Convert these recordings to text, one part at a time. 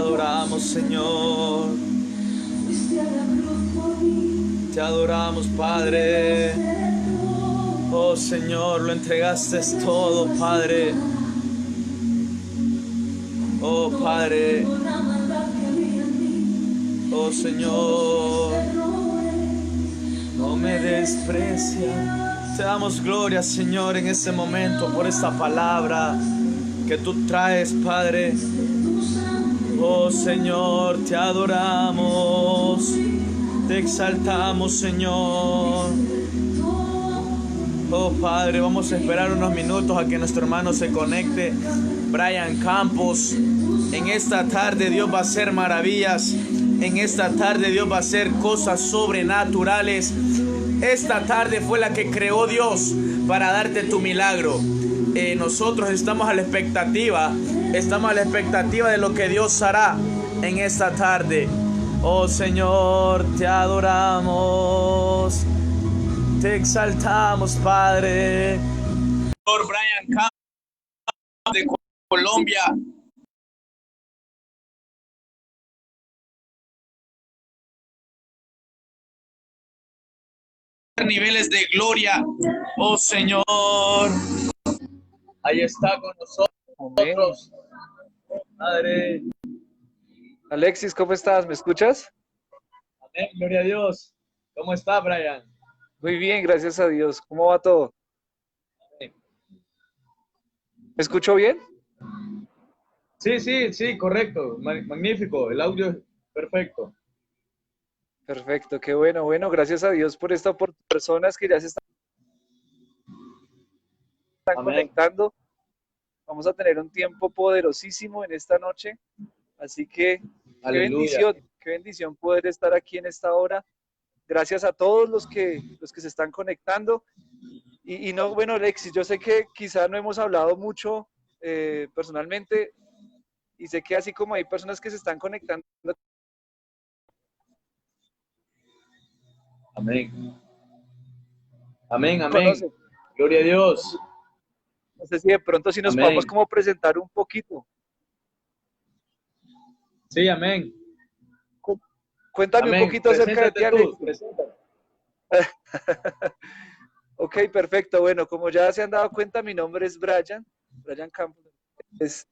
adoramos, Señor. Te adoramos, Padre. Oh, Señor, lo entregaste todo, Padre. Oh, Padre. Oh, Señor, no me desprecia. Te damos gloria, Señor, en este momento por esta palabra que tú traes, Padre. Oh, Señor, te adoramos, te exaltamos, Señor. Oh, Padre, vamos a esperar unos minutos a que nuestro hermano se conecte, Brian Campos. En esta tarde Dios va a hacer maravillas. En esta tarde Dios va a hacer cosas sobrenaturales. Esta tarde fue la que creó Dios para darte tu milagro. Nosotros estamos a la expectativa de lo que Dios hará en esta tarde. Oh, Señor, te adoramos, te exaltamos, Padre. Por Brian Campos de Colombia. Niveles de gloria, oh Señor. Ahí está con Amén. nosotros, Padre. Alexis, ¿cómo estás? ¿Me escuchas? Amén, gloria a Dios. ¿Cómo está, Brian? Muy bien, gracias a Dios. ¿Cómo va todo? Amén. ¿Me escucho bien? Sí, correcto. Magnífico. El audio es perfecto. Perfecto, qué bueno. Bueno, gracias a Dios por esta oportunidad. Personas que ya se están Amén. conectando. Vamos a tener un tiempo poderosísimo en esta noche. Así que Aleluya. qué bendición poder estar aquí en esta hora. Gracias a todos los que se están conectando. Y no, bueno, Alexis, yo sé que quizá no hemos hablado mucho personalmente y sé que así como hay personas que se están conectando. Amén. Amén, amén. Conocen. Gloria a Dios. No sé si de pronto si nos podemos Amén. como presentar un poquito. Sí, amén. Cuéntame un Amén. poquito acerca de ti, Preséntate tú. Alexis. Preséntate. Ok, perfecto. Bueno, como ya se han dado cuenta, mi nombre es Brian Campos. Es-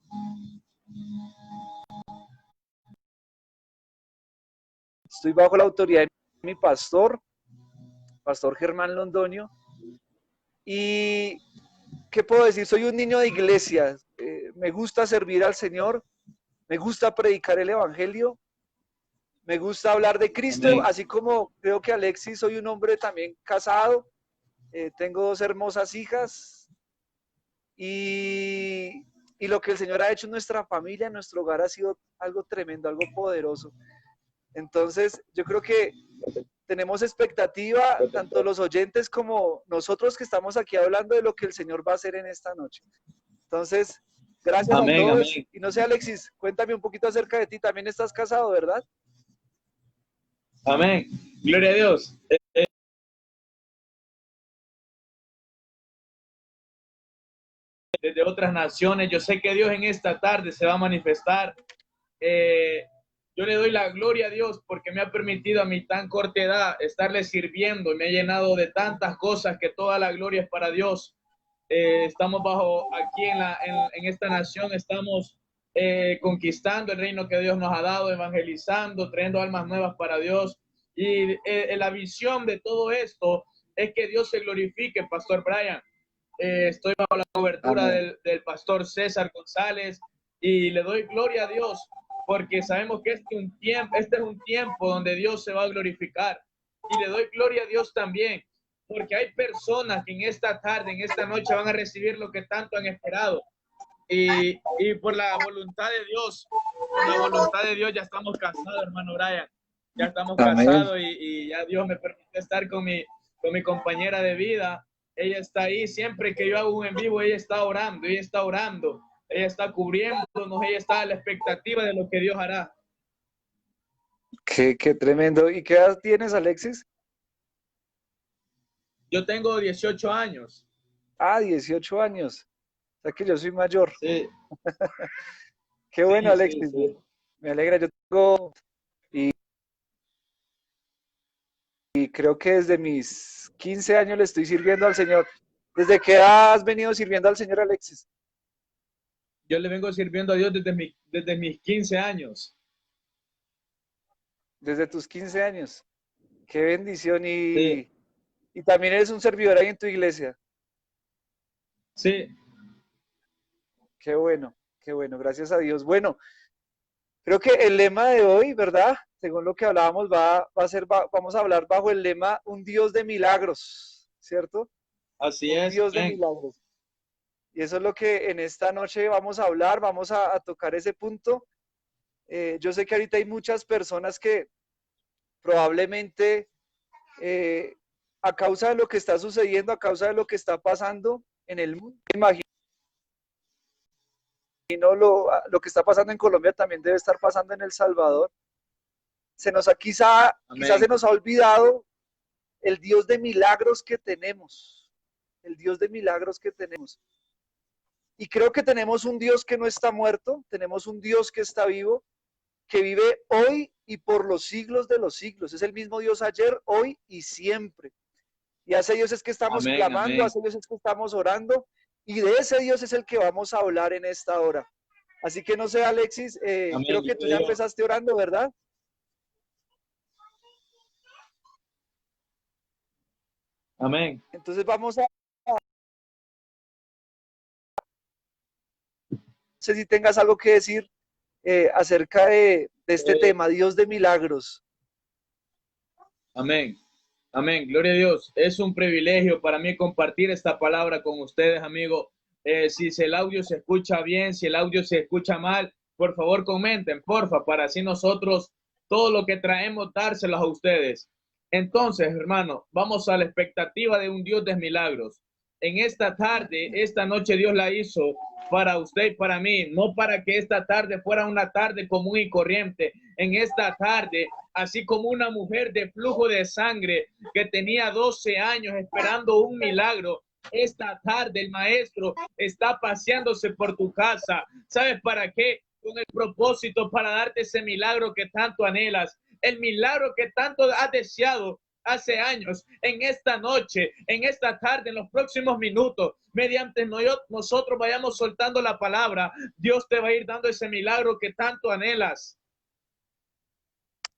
Estoy bajo la autoridad de mi pastor Germán Londoño. Y, ¿qué puedo decir? Soy un niño de iglesia. Me gusta servir al Señor, me gusta predicar el Evangelio, me gusta hablar de Cristo, Amén. así como creo que Alexis, soy un hombre también casado, tengo dos hermosas hijas y, y lo que el Señor ha hecho en nuestra familia, en nuestro hogar, ha sido algo tremendo, algo poderoso. Entonces, yo creo que tenemos expectativa, tanto los oyentes como nosotros que estamos aquí hablando de lo que el Señor va a hacer en esta noche. Entonces, gracias a Amén, todos. amén. Y no sé, Alexis, cuéntame un poquito acerca de ti. También estás casado, ¿verdad? Amén. Gloria a Dios. Desde otras naciones, yo sé que Dios en esta tarde se va a manifestar. Eh, yo le doy la gloria a Dios porque me ha permitido a mi tan corta edad estarle sirviendo y me ha llenado de tantas cosas que toda la gloria es para Dios. Estamos bajo aquí en esta nación, estamos conquistando el reino que Dios nos ha dado, evangelizando, trayendo almas nuevas para Dios. Y la visión de todo esto es que Dios se glorifique, Pastor Brian. Estoy bajo la cobertura Amén. del pastor César González y le doy gloria a Dios porque sabemos que este es un tiempo donde Dios se va a glorificar. Y le doy gloria a Dios también porque hay personas que en esta tarde, en esta noche van a recibir lo que tanto han esperado. Y por la voluntad de Dios, por la voluntad de Dios ya estamos casados, hermano Brian. Ya estamos Amén. casados y ya Dios me permite estar con mi compañera de vida. Ella está ahí, siempre que yo hago un en vivo, ella está orando, ella está cubriéndonos, ella está a la expectativa de lo que Dios hará. Qué tremendo. ¿Y qué edad tienes, Alexis? Yo tengo 18 años. Ah, 18 años. O sea que yo soy mayor. Sí, Qué bueno, sí. Alexis. Me alegra, yo tengo, y, y creo que desde mis 15 años le estoy sirviendo al Señor. ¿Desde qué edad has venido sirviendo al Señor, Alexis? Yo le vengo sirviendo a Dios desde mis 15 años. Desde tus 15 años. Qué bendición. Sí, Y también eres un servidor ahí en tu iglesia. sí, Qué bueno, gracias a Dios. Bueno, creo que el lema de hoy, ¿verdad? Según lo que hablábamos, vamos a hablar bajo el lema Un Dios de milagros, ¿cierto? así Un es. Dios de Amén. milagros. Y eso es lo que en esta noche vamos a hablar, vamos a tocar ese punto. Yo sé que ahorita hay muchas personas que probablemente eh, a causa de lo que está sucediendo, a causa de lo que está pasando en el mundo, imagino lo que está pasando en Colombia también debe estar pasando en El Salvador. Quizás se Amén. nos ha olvidado el Dios de milagros que tenemos, el Dios de milagros que tenemos. Y creo que tenemos un Dios que no está muerto, tenemos un Dios que está vivo, que vive hoy y por los siglos de los siglos. Es el mismo Dios ayer, hoy y siempre. Y a ese Dios es que estamos Amén. clamando, a Amén. ese Dios es que estamos orando, y de ese Dios es el que vamos a hablar en esta hora. Así que no sé, Alexis, Amén. creo que tú ya Gloria a Dios. empezaste orando, ¿verdad? Amén. Entonces vamos a, no sé si tengas algo que decir acerca de este Eh, tema, Dios de milagros. amén. Amén. Gloria a Dios. Es un privilegio para mí compartir esta palabra con ustedes, amigos. Si el audio se escucha bien, si el audio se escucha mal, por favor comenten, porfa, para así nosotros todo lo que traemos dárselos a ustedes. Entonces, hermano, vamos a la expectativa de un Dios de milagros. En esta tarde, esta noche Dios la hizo para usted y para mí, no para que esta tarde fuera una tarde común y corriente. En esta tarde, así como una mujer de flujo de sangre que tenía 12 años esperando un milagro, esta tarde el maestro está paseándose por tu casa. ¿Sabes para qué? Con el propósito para darte ese milagro que tanto anhelas, el milagro que tanto has deseado hace años, en esta noche, en esta tarde, en los próximos minutos, mediante nosotros vayamos soltando la palabra, Dios te va a ir dando ese milagro que tanto anhelas.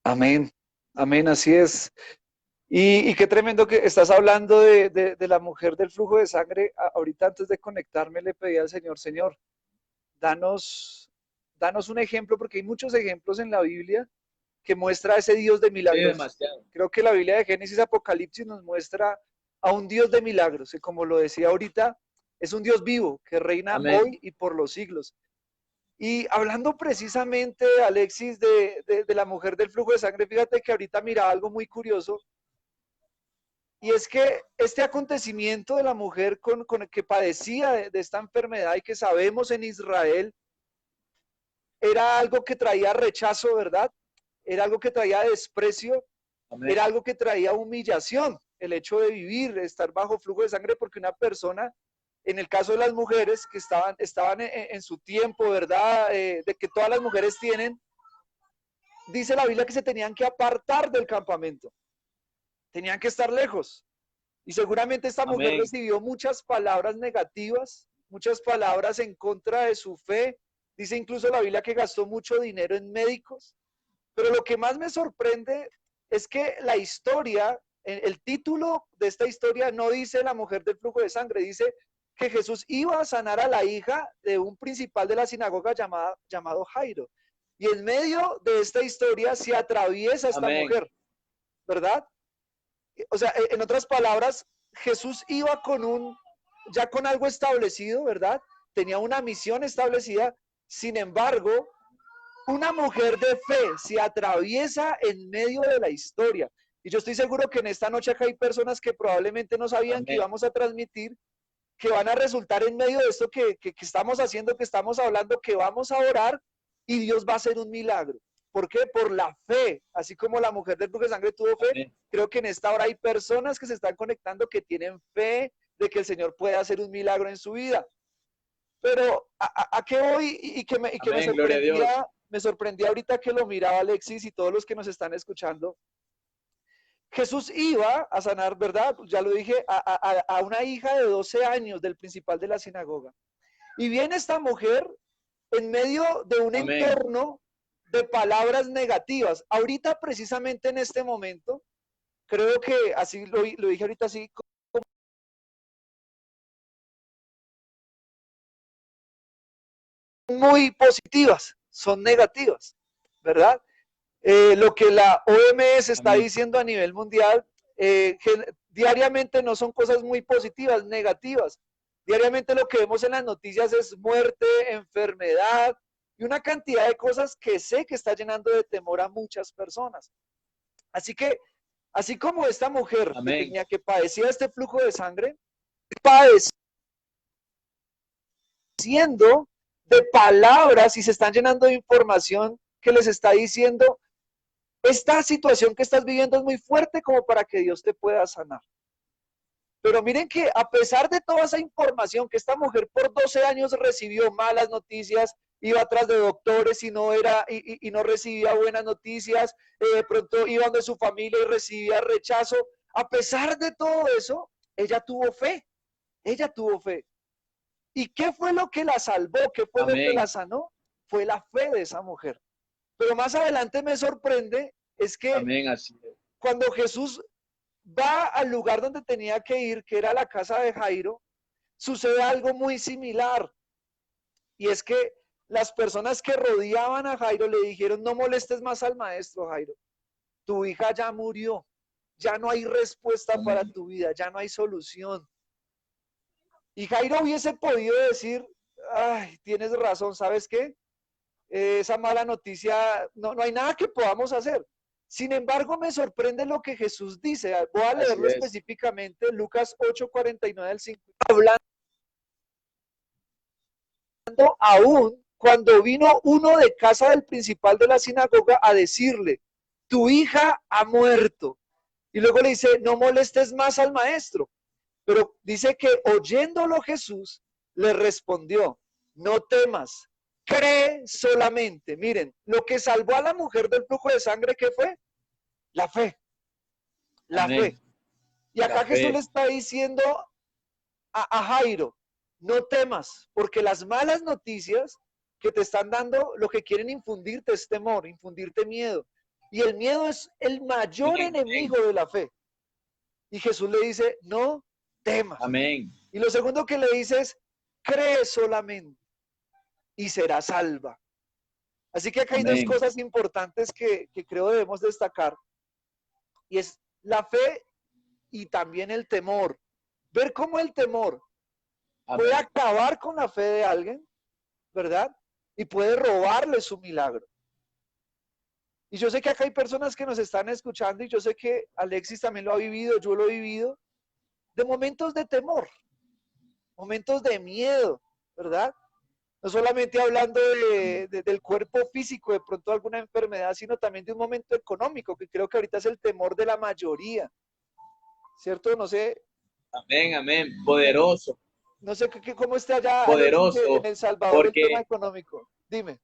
Amén, amén, así es. Y qué tremendo que estás hablando de la mujer del flujo de sangre. Ahorita antes de conectarme le pedí al Señor, Señor, danos, danos un ejemplo, porque hay muchos ejemplos en la Biblia que muestra a ese Dios de Sí, milagros. demasiado. Creo que la Biblia de Génesis Apocalipsis nos muestra a un Dios de milagros, que como lo decía ahorita, es un Dios vivo que reina Amén. hoy y por los siglos. Y hablando precisamente, Alexis, de la mujer del flujo de sangre, fíjate que ahorita mira algo muy curioso, y es que este acontecimiento de la mujer con el que padecía de esta enfermedad y que sabemos en Israel, era algo que traía rechazo, ¿verdad? Era algo que traía desprecio, Amén. era algo que traía humillación, el hecho de vivir, de estar bajo flujo de sangre, porque una persona, en el caso de las mujeres que estaban en su tiempo, ¿verdad? De que todas las mujeres tienen, dice la Biblia que se tenían que apartar del campamento, tenían que estar lejos. Y seguramente esta mujer Amén. recibió muchas palabras negativas, muchas palabras en contra de su fe. Dice incluso la Biblia que gastó mucho dinero en médicos. Pero lo que más me sorprende es que la historia, el título de esta historia no dice la mujer del flujo de sangre, dice que Jesús iba a sanar a la hija de un principal de la sinagoga llamado Jairo. Y en medio de esta historia se atraviesa esta Amén. mujer, ¿verdad? O sea, en otras palabras, Jesús iba ya con algo establecido, ¿verdad? Tenía una misión establecida. Sin embargo, una mujer de fe se atraviesa en medio de la historia. Y yo estoy seguro que en esta noche acá hay personas que probablemente no sabían que Amén. íbamos a transmitir, que van a resultar en medio de esto que estamos haciendo, que estamos hablando, que vamos a orar y Dios va a hacer un milagro. ¿Por qué? Por la fe. Así como la mujer del flujo de sangre tuvo fe, Amén. creo que en esta hora hay personas que se están conectando que tienen fe de que el Señor puede hacer un milagro en su vida. Pero ¿a qué voy? Y que Amén, gloria a Dios. me sorprendía ahorita que lo miraba Alexis y todos los que nos están escuchando. Jesús iba a sanar, ¿verdad? Ya lo dije, a una hija de 12 años del principal de la sinagoga. Y viene esta mujer en medio de un Amén. entorno de palabras negativas. Ahorita, precisamente en este momento, creo que así lo dije ahorita así, muy positivas, son negativas, ¿verdad? Lo que la OMS está Amén. diciendo a nivel mundial, diariamente no son cosas muy positivas, negativas. Diariamente lo que vemos en las noticias es muerte, enfermedad y una cantidad de cosas que sé que está llenando de temor a muchas personas. Así que, así como esta mujer Amén. que padecía este flujo de sangre, padeciendo de palabras y se están llenando de información que les está diciendo, esta situación que estás viviendo es muy fuerte como para que Dios te pueda sanar. Pero miren que a pesar de toda esa información que esta mujer por 12 años recibió malas noticias, iba atrás de doctores y no era y no recibía buenas noticias, de pronto iba donde su familia y recibía rechazo. A pesar de todo eso, ella tuvo fe. Ella tuvo fe. ¿Y qué fue lo que la salvó? ¿Qué fue lo que la Amén. sanó? Fue la fe de esa mujer. Pero más adelante me sorprende es que Amén, así es. cuando Jesús va al lugar donde tenía que ir, que era la casa de Jairo, sucede algo muy similar. Y es que las personas que rodeaban a Jairo le dijeron, no molestes más al maestro, Jairo. Tu hija ya murió. Ya no hay respuesta para Amén. tu vida. Ya no hay solución. Y Jairo hubiese podido decir, ay, tienes razón, ¿sabes qué? Esa mala noticia, no hay nada que podamos hacer. Sin embargo, me sorprende lo que Jesús dice. Voy a Así leerlo es. específicamente, Lucas 8:49 al 5. Hablando aún cuando vino uno de casa del principal de la sinagoga a decirle, tu hija ha muerto. Y luego le dice, no molestes más al maestro. Pero dice que oyéndolo Jesús le respondió, no temas, cree solamente. Miren, lo que salvó a la mujer del flujo de sangre, ¿qué fue? La fe, la Amén. fe. Y La acá Jesús le fe. está diciendo a Jairo, no temas, porque las malas noticias que te están dando, lo que quieren infundirte es temor, infundirte miedo. Y el miedo es el mayor Amén. enemigo de la fe. Y Jesús le dice, no temas. Amén. Y lo segundo que le dice es, cree solamente y será salva. Así que acá hay dos Amén. cosas importantes que creo debemos destacar. Y es la fe y también el temor. Ver cómo el temor puede Amén. acabar con la fe de alguien, ¿verdad? Y puede robarle su milagro. Y yo sé que acá hay personas que nos están escuchando y yo sé que Alexis también lo ha vivido, yo lo he vivido, de momentos de temor, momentos de miedo, ¿verdad? No solamente hablando del cuerpo físico, de pronto alguna enfermedad, sino también de un momento económico, que creo que ahorita es el temor de la mayoría, ¿cierto? No sé, Amén. Amén. Poderoso. no sé cómo está allá Alexis en Poderoso. El Salvador el tema Porque económico. Dime.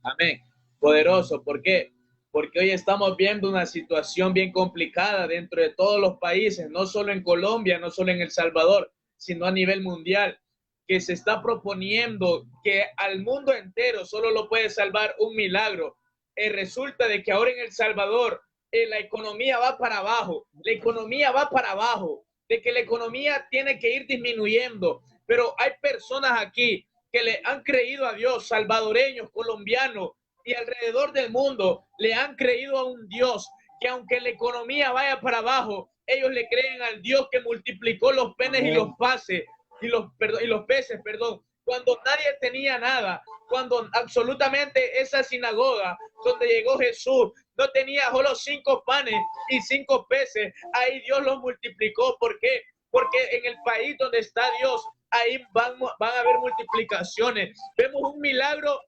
amén. Poderoso. ¿Por qué? Porque hoy estamos viendo una situación bien complicada dentro de todos los países, no solo en Colombia, no solo en El Salvador, sino a nivel mundial, que se está proponiendo que al mundo entero solo lo puede salvar un milagro. Resulta de que ahora en El Salvador la economía va para abajo, la economía va para abajo, de que la economía tiene que ir disminuyendo, pero hay personas aquí que le han creído a Dios, salvadoreños, colombianos y alrededor del mundo le han creído a un Dios que aunque la economía vaya para abajo, ellos le creen al Dios que multiplicó los penes y los Amén. pases y los peces, perdón, cuando nadie tenía nada, cuando absolutamente esa sinagoga donde llegó Jesús no tenía solo 5 panes y 5 peces, ahí Dios los multiplicó. ¿Por qué? Porque en el país donde está Dios, ahí van a haber multiplicaciones. Vemos un milagro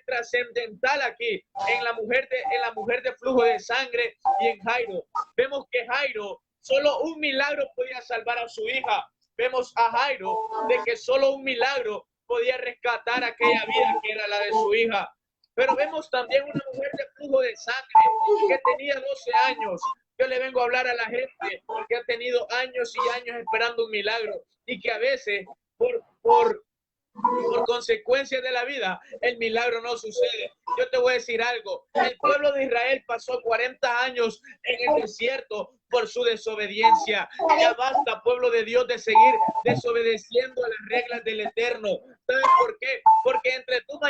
trascendental aquí en la mujer de flujo de sangre y en Jairo. Vemos que Jairo, solo un milagro podía salvar a su hija, Vemos a Jairo de que solo un milagro podía rescatar aquella vida que era la de su hija. Pero vemos también una mujer de flujo de sangre que tenía 12 años. Yo le vengo a hablar a la gente que ha tenido años y años esperando un milagro y que a veces por consecuencia de la vida, el milagro no sucede. Yo te voy a decir algo. El pueblo de Israel pasó 40 años en el desierto por su desobediencia. Ya basta, pueblo de Dios, de seguir desobedeciendo a las reglas del Eterno. ¿Sabes por qué? Porque entre tú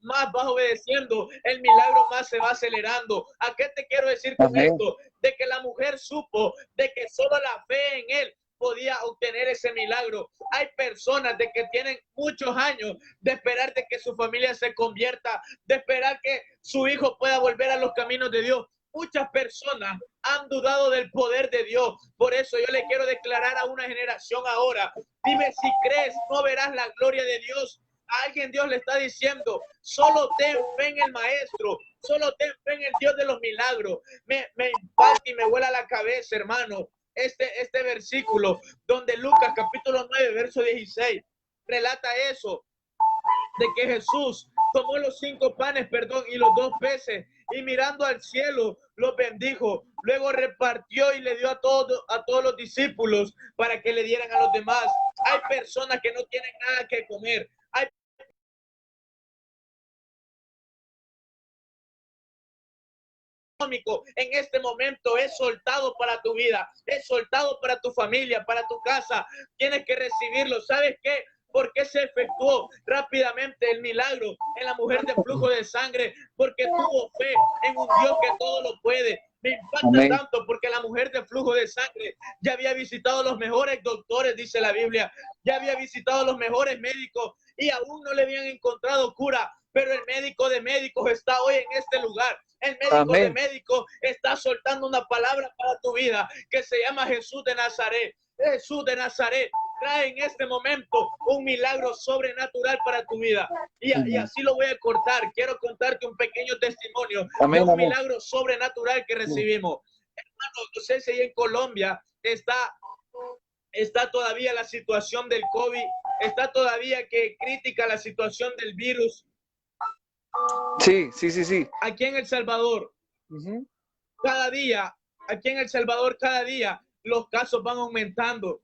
más vas obedeciendo, el milagro más se va acelerando. ¿A qué te quiero decir con esto? De que la mujer supo de que solo la fe en él podía obtener ese milagro. Hay personas de que tienen muchos años de esperar de que su familia se convierta, de esperar que su hijo pueda volver a los caminos de Dios. Muchas personas han dudado del poder de Dios. Por eso yo le quiero declarar a una generación ahora, dime si crees, no verás la gloria de Dios. A alguien Dios le está diciendo, solo ten fe en el Maestro, solo ten fe en el Dios de los milagros. Me impacta y me vuela la cabeza, hermano. Este versículo donde Lucas capítulo 9 verso 16 relata eso, de que Jesús tomó los 5 panes, y los 2 peces y mirando al cielo los bendijo, luego repartió y le dio a todos los discípulos para que le dieran a los demás. Hay personas que no tienen nada que comer, hay en este momento es soltado para tu vida, es soltado para tu familia, para tu casa. Tienes que recibirlo. ¿Sabes qué? ¿Por qué se efectuó rápidamente el milagro en la mujer de flujo de sangre? Porque tuvo fe en un Dios que todo lo puede. Me impacta tanto porque la mujer de flujo de sangre ya había visitado los mejores doctores, dice la Biblia, ya había visitado los mejores médicos y aún no le habían encontrado cura. Pero el médico de médicos está hoy en este lugar. El médico de médicos está soltando una palabra para tu vida que se llama Jesús de Nazaret. Jesús de Nazaret trae en este momento un milagro sobrenatural para tu vida. Y así lo voy a cortar. Quiero contarte un pequeño testimonio de un milagro sobrenatural que recibimos. Hermano, no sé si en Colombia está todavía la situación del COVID, está todavía que crítica la situación del virus. Sí. Aquí en El Salvador, cada día, los casos van aumentando,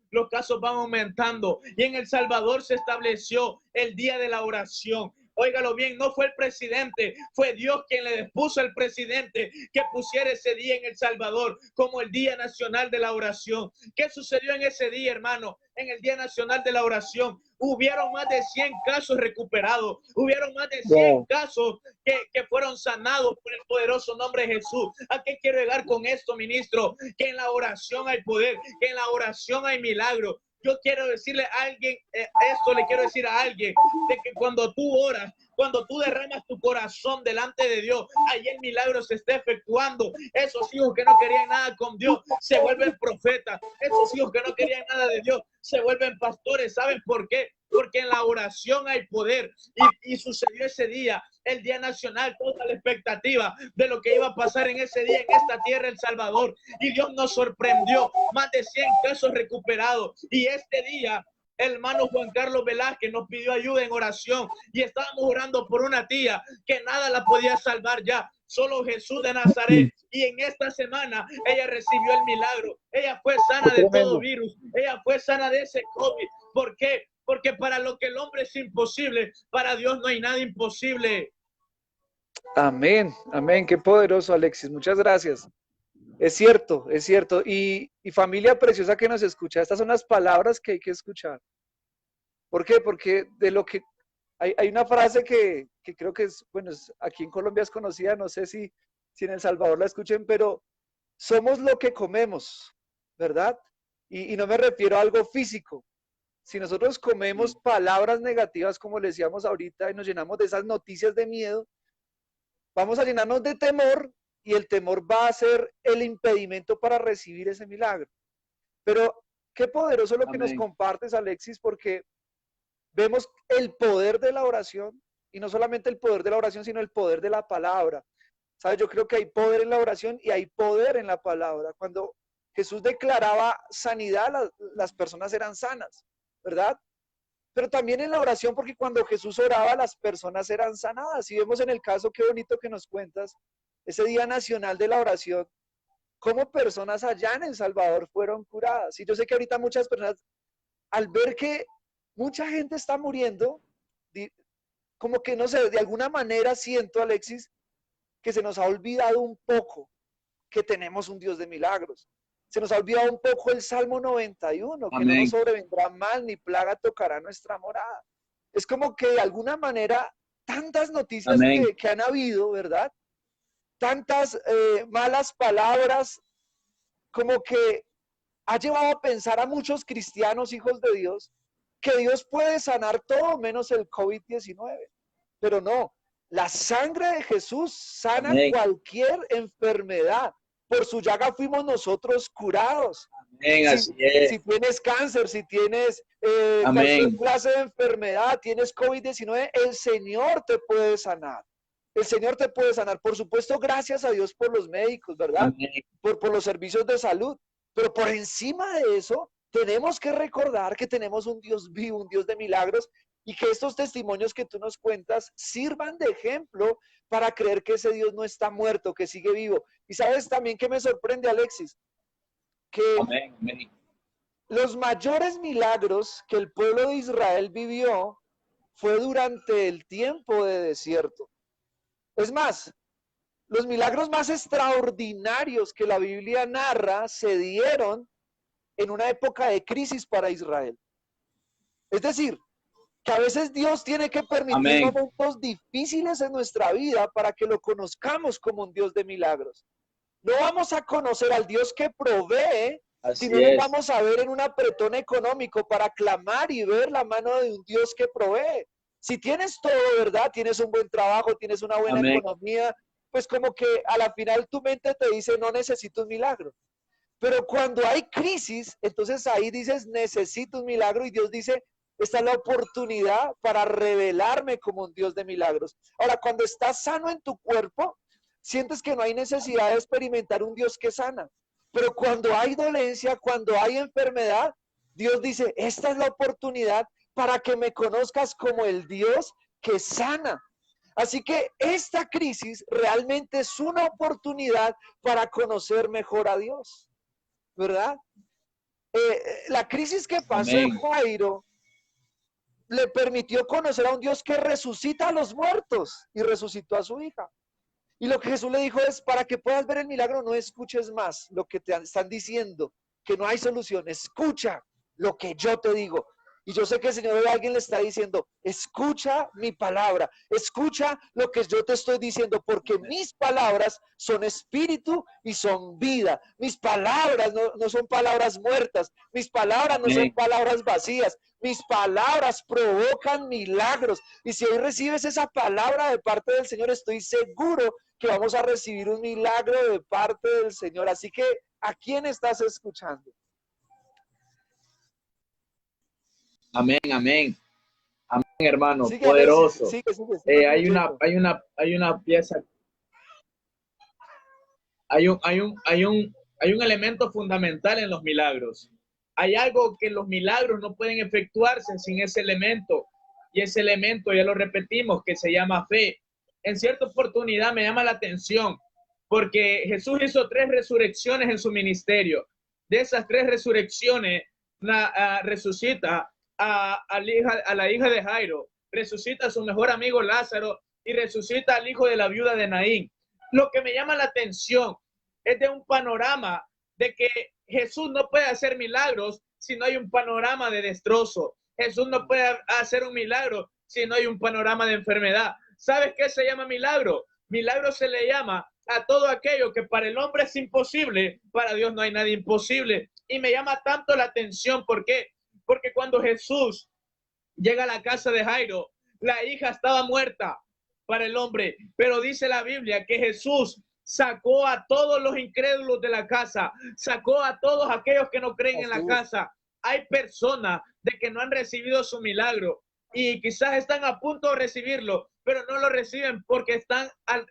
Y en El Salvador se estableció el día de la oración. Óigalo bien, no fue el presidente, fue Dios quien le puso al presidente que pusiera ese día en El Salvador como el Día Nacional de la Oración. ¿Qué sucedió en ese día, hermano? En el Día Nacional de la Oración hubieron más de 100 casos recuperados, hubieron más de 100 casos que fueron sanados por el poderoso nombre de Jesús. ¿A qué quiero llegar con esto, ministro? Que en la oración hay poder, que en la oración hay milagro. Yo quiero decirle a alguien, esto le quiero decir a alguien, de que cuando tú oras, cuando tú derramas tu corazón delante de Dios, ahí el milagro se está efectuando. Esos hijos que no querían nada con Dios se vuelven profetas. Esos hijos que no querían nada de Dios se vuelven pastores. ¿Saben por qué? Porque en la oración hay poder. Y sucedió ese día, el Día Nacional, toda la expectativa de lo que iba a pasar en ese día en esta tierra, El Salvador. Y Dios nos sorprendió, más de 100 casos recuperados. Y este día, el hermano Juan Carlos Velázquez nos pidió ayuda en oración y estábamos orando por una tía que nada la podía salvar ya, solo Jesús de Nazaret. Y en esta semana ella recibió el milagro, ella fue sana de todo virus, ella fue sana de ese COVID. ¿Por qué? Porque para lo que el hombre es imposible, para Dios no hay nada imposible. Amén, amén, qué poderoso, Alexis, muchas gracias. Es cierto, es cierto. Y familia preciosa que nos escucha, estas son las palabras que hay que escuchar. ¿Por qué? Porque de lo que hay una frase que creo que es, bueno, aquí en Colombia es conocida, no sé si en El Salvador la escuchen, pero somos lo que comemos, ¿verdad? Y no me refiero a algo físico. Si nosotros comemos palabras negativas, como le decíamos ahorita, y nos llenamos de esas noticias de miedo, vamos a llenarnos de temor y el temor va a ser el impedimento para recibir ese milagro. Pero qué poderoso lo que nos compartes, Alexis, porque vemos el poder de la oración y no solamente el poder de la oración, sino el poder de la palabra. ¿Sabes? Yo creo que hay poder en la oración y hay poder en la palabra. Cuando Jesús declaraba sanidad, las personas eran sanas. ¿verdad? Pero también en la oración, porque cuando Jesús oraba, las personas eran sanadas. Y vemos en el caso, qué bonito que nos cuentas, ese Día Nacional de la Oración, cómo personas allá en El Salvador fueron curadas. Y yo sé que ahorita muchas personas, al ver que mucha gente está muriendo, como que no sé, de alguna manera siento, Alexis, que se nos ha olvidado un poco que tenemos un Dios de milagros. Se nos ha olvidado un poco el Salmo 91, que no nos Amén. sobrevendrá mal ni plaga tocará nuestra morada. Es como que de alguna manera tantas noticias Amén. que han habido, ¿verdad? Tantas malas palabras, como que ha llevado a pensar a muchos cristianos, hijos de Dios, que Dios puede sanar todo menos el COVID-19. Pero no, la sangre de Jesús sana Amén. cualquier enfermedad. Por su llaga fuimos nosotros curados. Amén. Si, Así es. si tienes cáncer, si tienes cualquier Amén. clase de enfermedad, tienes COVID-19, el Señor te puede sanar. El Señor te puede sanar. Por supuesto, gracias a Dios por los médicos, ¿verdad? Amén. Por los servicios de salud. Pero por encima de eso, tenemos que recordar que tenemos un Dios vivo, un Dios de milagros, y que estos testimonios que tú nos cuentas sirvan de ejemplo para creer que ese Dios no está muerto, que sigue vivo. Y sabes también que me sorprende, Alexis, que Amén. Amén. los mayores milagros que el pueblo de Israel vivió fue durante el tiempo de desierto. Es más, los milagros más extraordinarios que la Biblia narra se dieron en una época de crisis para Israel. Es decir, que a veces Dios tiene que permitir Amén. momentos difíciles en nuestra vida para que lo conozcamos como un Dios de milagros. No vamos a conocer al Dios que provee si no Así nos es. vamos a ver en un apretón económico para clamar y ver la mano de un Dios que provee. Si tienes todo, ¿verdad? Tienes un buen trabajo, tienes una buena Amén. economía, pues como que a la final tu mente te dice, no necesito un milagro. Pero cuando hay crisis, entonces ahí dices, necesito un milagro y Dios dice, esta es la oportunidad para revelarme como un Dios de milagros. Ahora, cuando estás sano en tu cuerpo, sientes que no hay necesidad de experimentar un Dios que sana. Pero cuando hay dolencia, cuando hay enfermedad, Dios dice, esta es la oportunidad para que me conozcas como el Dios que sana. Así que esta crisis realmente es una oportunidad para conocer mejor a Dios, ¿verdad? La crisis que pasó Amén. Jairo le permitió conocer a un Dios que resucita a los muertos y resucitó a su hija. Y lo que Jesús le dijo es, para que puedas ver el milagro, no escuches más lo que te están diciendo, que no hay solución. Escucha lo que yo te digo. Y yo sé que el Señor a alguien le está diciendo, escucha mi palabra, escucha lo que yo te estoy diciendo, porque mis palabras son espíritu y son vida. Mis palabras no son palabras muertas, mis palabras no son Amén. palabras vacías, mis palabras provocan milagros. Y si hoy recibes esa palabra de parte del Señor, estoy seguro que vamos a recibir un milagro de parte del Señor. Así que, ¿a quién estás escuchando? Amén. Amén. Amén, hermano. Sigue, Alexis, Poderoso. sigue con Hay tu una, hijo. hay una pieza, hay un elemento fundamental en los milagros. Hay algo que los milagros no pueden efectuarse sin ese elemento. Y ese elemento, ya lo repetimos, que se llama fe. En cierta oportunidad me llama la atención porque Jesús hizo 3 resurrecciones en su ministerio. De esas 3 resurrecciones, resucita a la hija de Jairo, resucita a su mejor amigo Lázaro y resucita al hijo de la viuda de Naín. Lo que me llama la atención es de un panorama de que Jesús no puede hacer milagros si no hay un panorama de destrozo. Jesús no puede hacer un milagro si no hay un panorama de enfermedad. ¿Sabes qué se llama milagro? Milagro se le llama a todo aquello que para el hombre es imposible, para Dios no hay nada imposible. Y me llama tanto la atención, ¿por qué? Porque cuando Jesús llega a la casa de Jairo, la hija estaba muerta para el hombre, pero dice la Biblia que Jesús sacó a todos los incrédulos de la casa, sacó a todos aquellos que no creen en la casa. Hay personas de que no han recibido su milagro y quizás están a punto de recibirlo, pero no lo reciben porque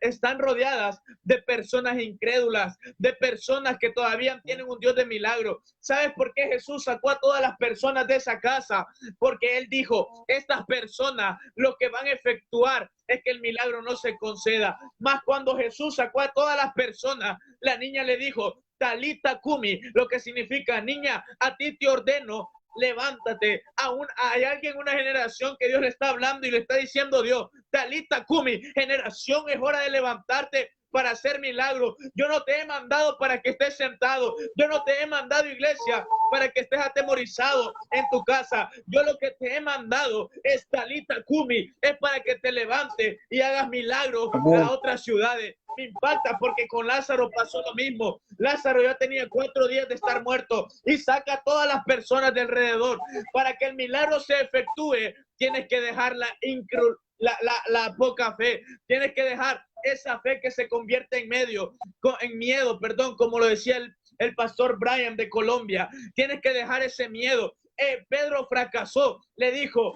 están rodeadas de personas incrédulas, de personas que todavía tienen un Dios de milagro. ¿Sabes por qué Jesús sacó a todas las personas de esa casa? Porque Él dijo, estas personas lo que van a efectuar es que el milagro no se conceda. Más cuando Jesús sacó a todas las personas, la niña le dijo, Talita Kumi, lo que significa, niña, a ti te ordeno, levántate. Aún hay alguien, una generación que Dios le está hablando y le está diciendo Dios, Talita Kumi, generación, es hora de levantarte para hacer milagros. Yo no te he mandado para que estés sentado. Yo no te he mandado, iglesia, para que estés atemorizado en tu casa. Yo lo que te he mandado es Talita Kumi, es para que te levantes y hagas milagros a otras ciudades. Me impacta porque con Lázaro pasó lo mismo. Lázaro ya tenía 4 días de estar muerto y saca a todas las personas de alrededor. Para que el milagro se efectúe, tienes que dejar la poca fe. Tienes que dejar esa fe que se convierte en miedo, como lo decía el pastor Brian de Colombia. Tienes que dejar ese miedo. Pedro fracasó, le dijo,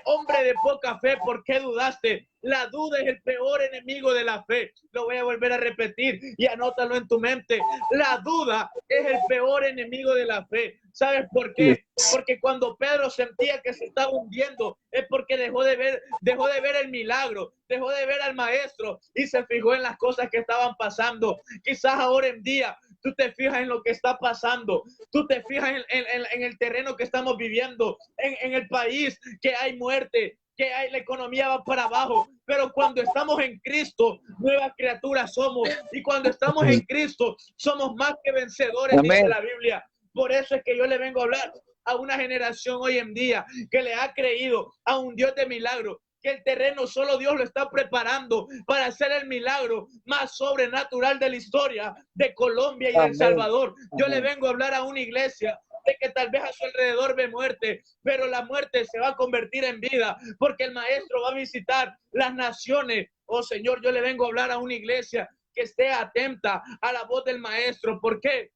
hombre de poca fe, ¿por qué dudaste? La duda es el peor enemigo de la fe. Lo voy a volver a repetir y anótalo en tu mente. La duda es el peor enemigo de la fe. ¿Sabes por qué? Porque cuando Pedro sentía que se estaba hundiendo, es porque dejó de ver el milagro, dejó de ver al maestro y se fijó en las cosas que estaban pasando. Quizás ahora en día tú te fijas en lo que está pasando, tú te fijas en el terreno que estamos viviendo, en el país, que hay muerte, que hay, la economía va para abajo, pero cuando estamos en Cristo, nuevas criaturas somos, y cuando estamos en Cristo, somos más que vencedores, dice la Biblia. Por eso es que yo le vengo a hablar a una generación hoy en día que le ha creído a un Dios de milagro, que el terreno solo Dios lo está preparando para hacer el milagro más sobrenatural de la historia de Colombia y de El Salvador. Yo le vengo a hablar a una iglesia de que tal vez a su alrededor ve muerte, pero la muerte se va a convertir en vida, porque el maestro va a visitar las naciones. Oh Señor, yo le vengo a hablar a una iglesia que esté atenta a la voz del maestro. ¿Por qué?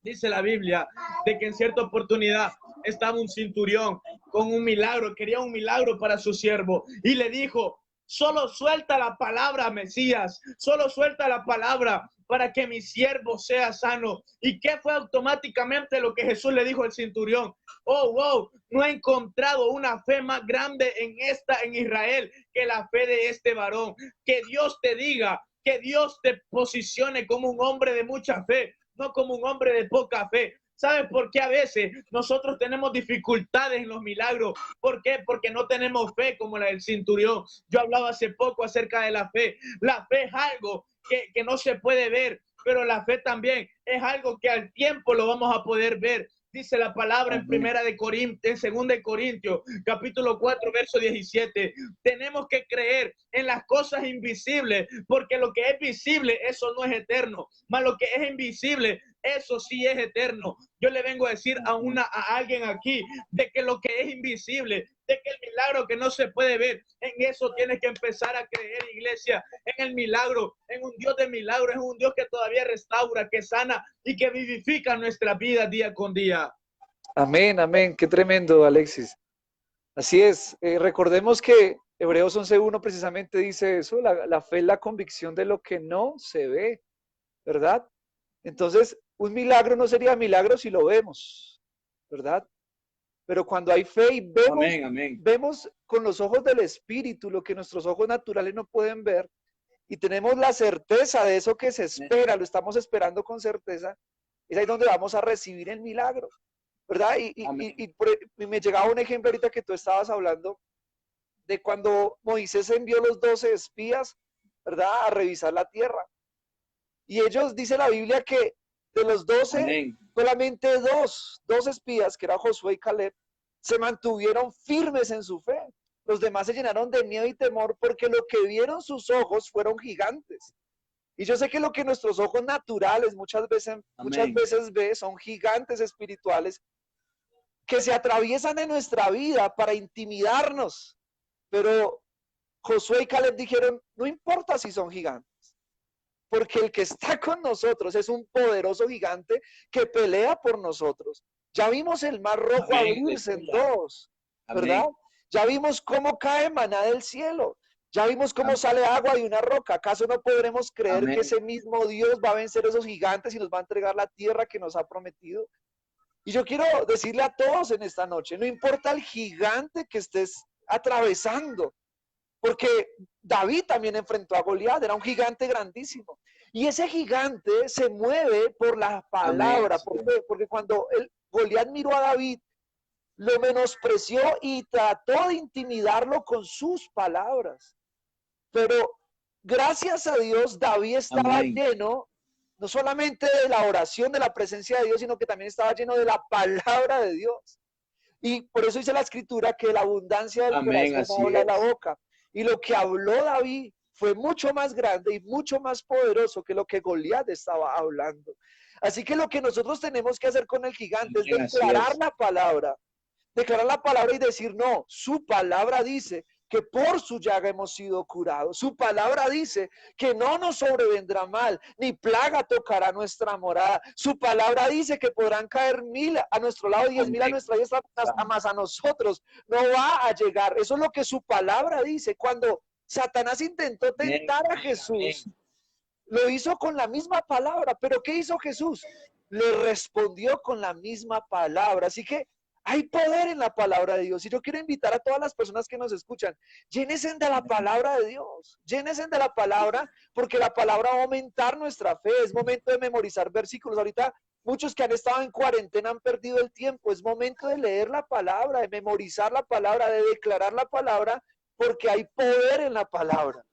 Dice la Biblia de que en cierta oportunidad estaba un centurión con un milagro, quería un milagro para su siervo y le dijo, solo suelta la palabra, Mesías, solo suelta la palabra para que mi siervo sea sano. ¿Y qué fue automáticamente lo que Jesús le dijo al centurión? Oh, wow, no he encontrado una fe más grande en Israel que la fe de este varón. Que Dios te diga, que Dios te posicione como un hombre de mucha fe, no como un hombre de poca fe. ¿Sabes por qué a veces nosotros tenemos dificultades en los milagros? ¿Por qué? Porque no tenemos fe como la del centurión. Yo hablaba hace poco acerca de la fe. La fe es algo que no se puede ver, pero la fe también es algo que al tiempo lo vamos a poder ver. Dice la palabra en segunda de Corintios, capítulo 4, verso 17. Tenemos que creer en las cosas invisibles, porque lo que es visible, eso no es eterno, mas lo que es invisible, eso sí es eterno. Yo le vengo a decir a alguien aquí de que lo que es invisible, de que el milagro que no se puede ver, en eso tienes que empezar a creer, iglesia, en el milagro, en un Dios de milagro, es un Dios que todavía restaura, que sana y que vivifica nuestra vida día con día. Amén, amén, qué tremendo, Alexis. Así es, recordemos que Hebreos 11:1 precisamente dice eso, la fe es la convicción de lo que no se ve, ¿verdad? Entonces, un milagro no sería milagro si lo vemos, ¿verdad? Pero cuando hay fe y vemos con los ojos del Espíritu lo que nuestros ojos naturales no pueden ver, y tenemos la certeza de eso que se espera, lo estamos esperando con certeza, es ahí donde vamos a recibir el milagro, ¿verdad? Y me llegaba un ejemplo ahorita que tú estabas hablando de cuando Moisés envió los 12 espías, ¿verdad? A revisar la tierra. Y ellos, dice la Biblia, que de los 12, solamente dos espías, que eran Josué y Caleb, se mantuvieron firmes en su fe. Los demás se llenaron de miedo y temor porque lo que vieron sus ojos fueron gigantes. Y yo sé que lo que nuestros ojos naturales muchas veces ve son gigantes espirituales que se atraviesan en nuestra vida para intimidarnos. Pero Josué y Caleb dijeron, no importa si son gigantes, porque el que está con nosotros es un poderoso gigante que pelea por nosotros. Ya vimos el mar rojo abrirse en dos, ¿verdad? Ya vimos cómo cae maná del cielo. Ya vimos cómo sale agua de una roca. ¿Acaso no podremos creer que ese mismo Dios va a vencer a esos gigantes y nos va a entregar la tierra que nos ha prometido? Y yo quiero decirle a todos en esta noche, no importa el gigante que estés atravesando, porque David también enfrentó a Goliat, era un gigante grandísimo. Y ese gigante se mueve por la palabra. ¿Por qué? Porque cuando Goliat miró a David, lo menospreció y trató de intimidarlo con sus palabras. Pero gracias a Dios, David estaba lleno, no solamente de la oración, de la presencia de Dios, sino que también estaba lleno de la palabra de Dios. Y por eso dice la escritura que la abundancia del corazón habla la boca. Y lo que habló David fue mucho más grande y mucho más poderoso que lo que Goliat estaba hablando. Así que lo que nosotros tenemos que hacer con el gigante es declarar la palabra. Declarar la palabra y decir, no, su palabra dice que por su llaga hemos sido curados. Su palabra dice que no nos sobrevendrá mal, ni plaga tocará nuestra morada. Su palabra dice que podrán caer 1000 a nuestro lado, 10,000 a nuestra diestra, más a nosotros no va a llegar. Eso es lo que su palabra dice. Cuando Satanás intentó tentar a Jesús, lo hizo con la misma palabra. Pero ¿qué hizo Jesús? Le respondió con la misma palabra. Así que hay poder en la palabra de Dios. Y yo quiero invitar a todas las personas que nos escuchan, llénense de la palabra de Dios, llénense de la palabra, porque la palabra va a aumentar nuestra fe. Es momento de memorizar versículos. Ahorita muchos que han estado en cuarentena han perdido el tiempo. Es momento de leer la palabra, de memorizar la palabra, de declarar la palabra, porque hay poder en la palabra.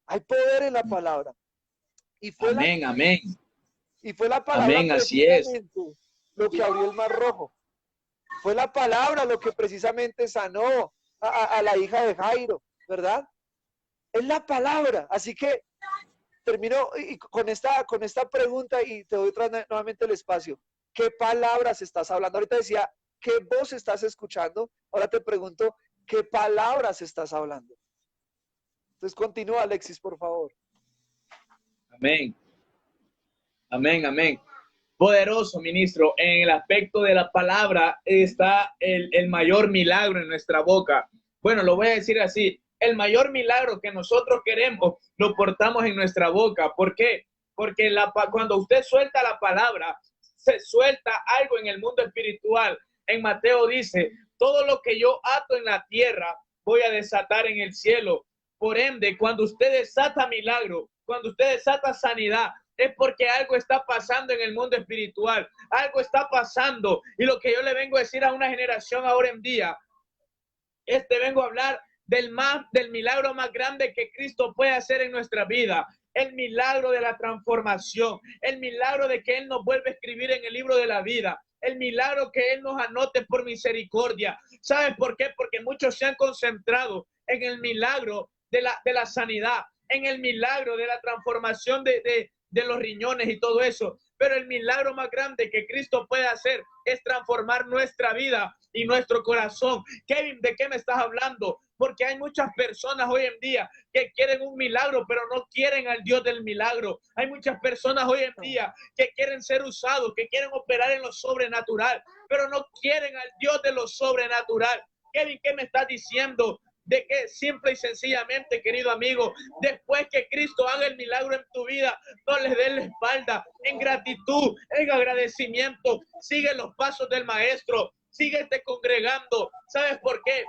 Hay poder en la palabra. Y fue amén. Y fue la palabra precisamente lo que abrió el mar rojo. Fue la palabra lo que precisamente sanó a la hija de Jairo, ¿verdad? Es la palabra. Así que termino con esta pregunta y te doy nuevamente el espacio. ¿Qué palabras estás hablando? Ahorita decía, ¿qué voz estás escuchando? Ahora te pregunto, ¿qué palabras estás hablando? Entonces continúa, Alexis, por favor. Amén. Poderoso, ministro. En el aspecto de la palabra está el mayor milagro en nuestra boca. Bueno, lo voy a decir así. El mayor milagro que nosotros queremos lo portamos en nuestra boca. ¿Por qué? Porque cuando usted suelta la palabra, se suelta algo en el mundo espiritual. En Mateo dice, todo lo que yo ato en la tierra, voy a desatar en el cielo. Por ende, cuando usted desata milagro, cuando usted desata sanidad, es porque algo está pasando en el mundo espiritual, algo está pasando. Y lo que yo le vengo a decir a una generación ahora en día, vengo a hablar del milagro más grande que Cristo puede hacer en nuestra vida. El milagro de la transformación, el milagro de que Él nos vuelve a escribir en el libro de la vida, el milagro que Él nos anote por misericordia. ¿Sabes por qué? Porque muchos se han concentrado en el milagro de la sanidad, en el milagro de la transformación de los riñones y todo eso. Pero el milagro más grande que Cristo puede hacer es transformar nuestra vida y nuestro corazón. Kevin, ¿de qué me estás hablando? Porque hay muchas personas hoy en día que quieren un milagro, pero no quieren al Dios del milagro. Hay muchas personas hoy en día que quieren ser usados, que quieren operar en lo sobrenatural, pero no quieren al Dios de lo sobrenatural. Kevin, ¿qué me estás diciendo? De que simple y sencillamente, querido amigo, después que Cristo haga el milagro en tu vida, no les des la espalda. En gratitud, en agradecimiento, sigue los pasos del maestro, síguete congregando. ¿Sabes por qué?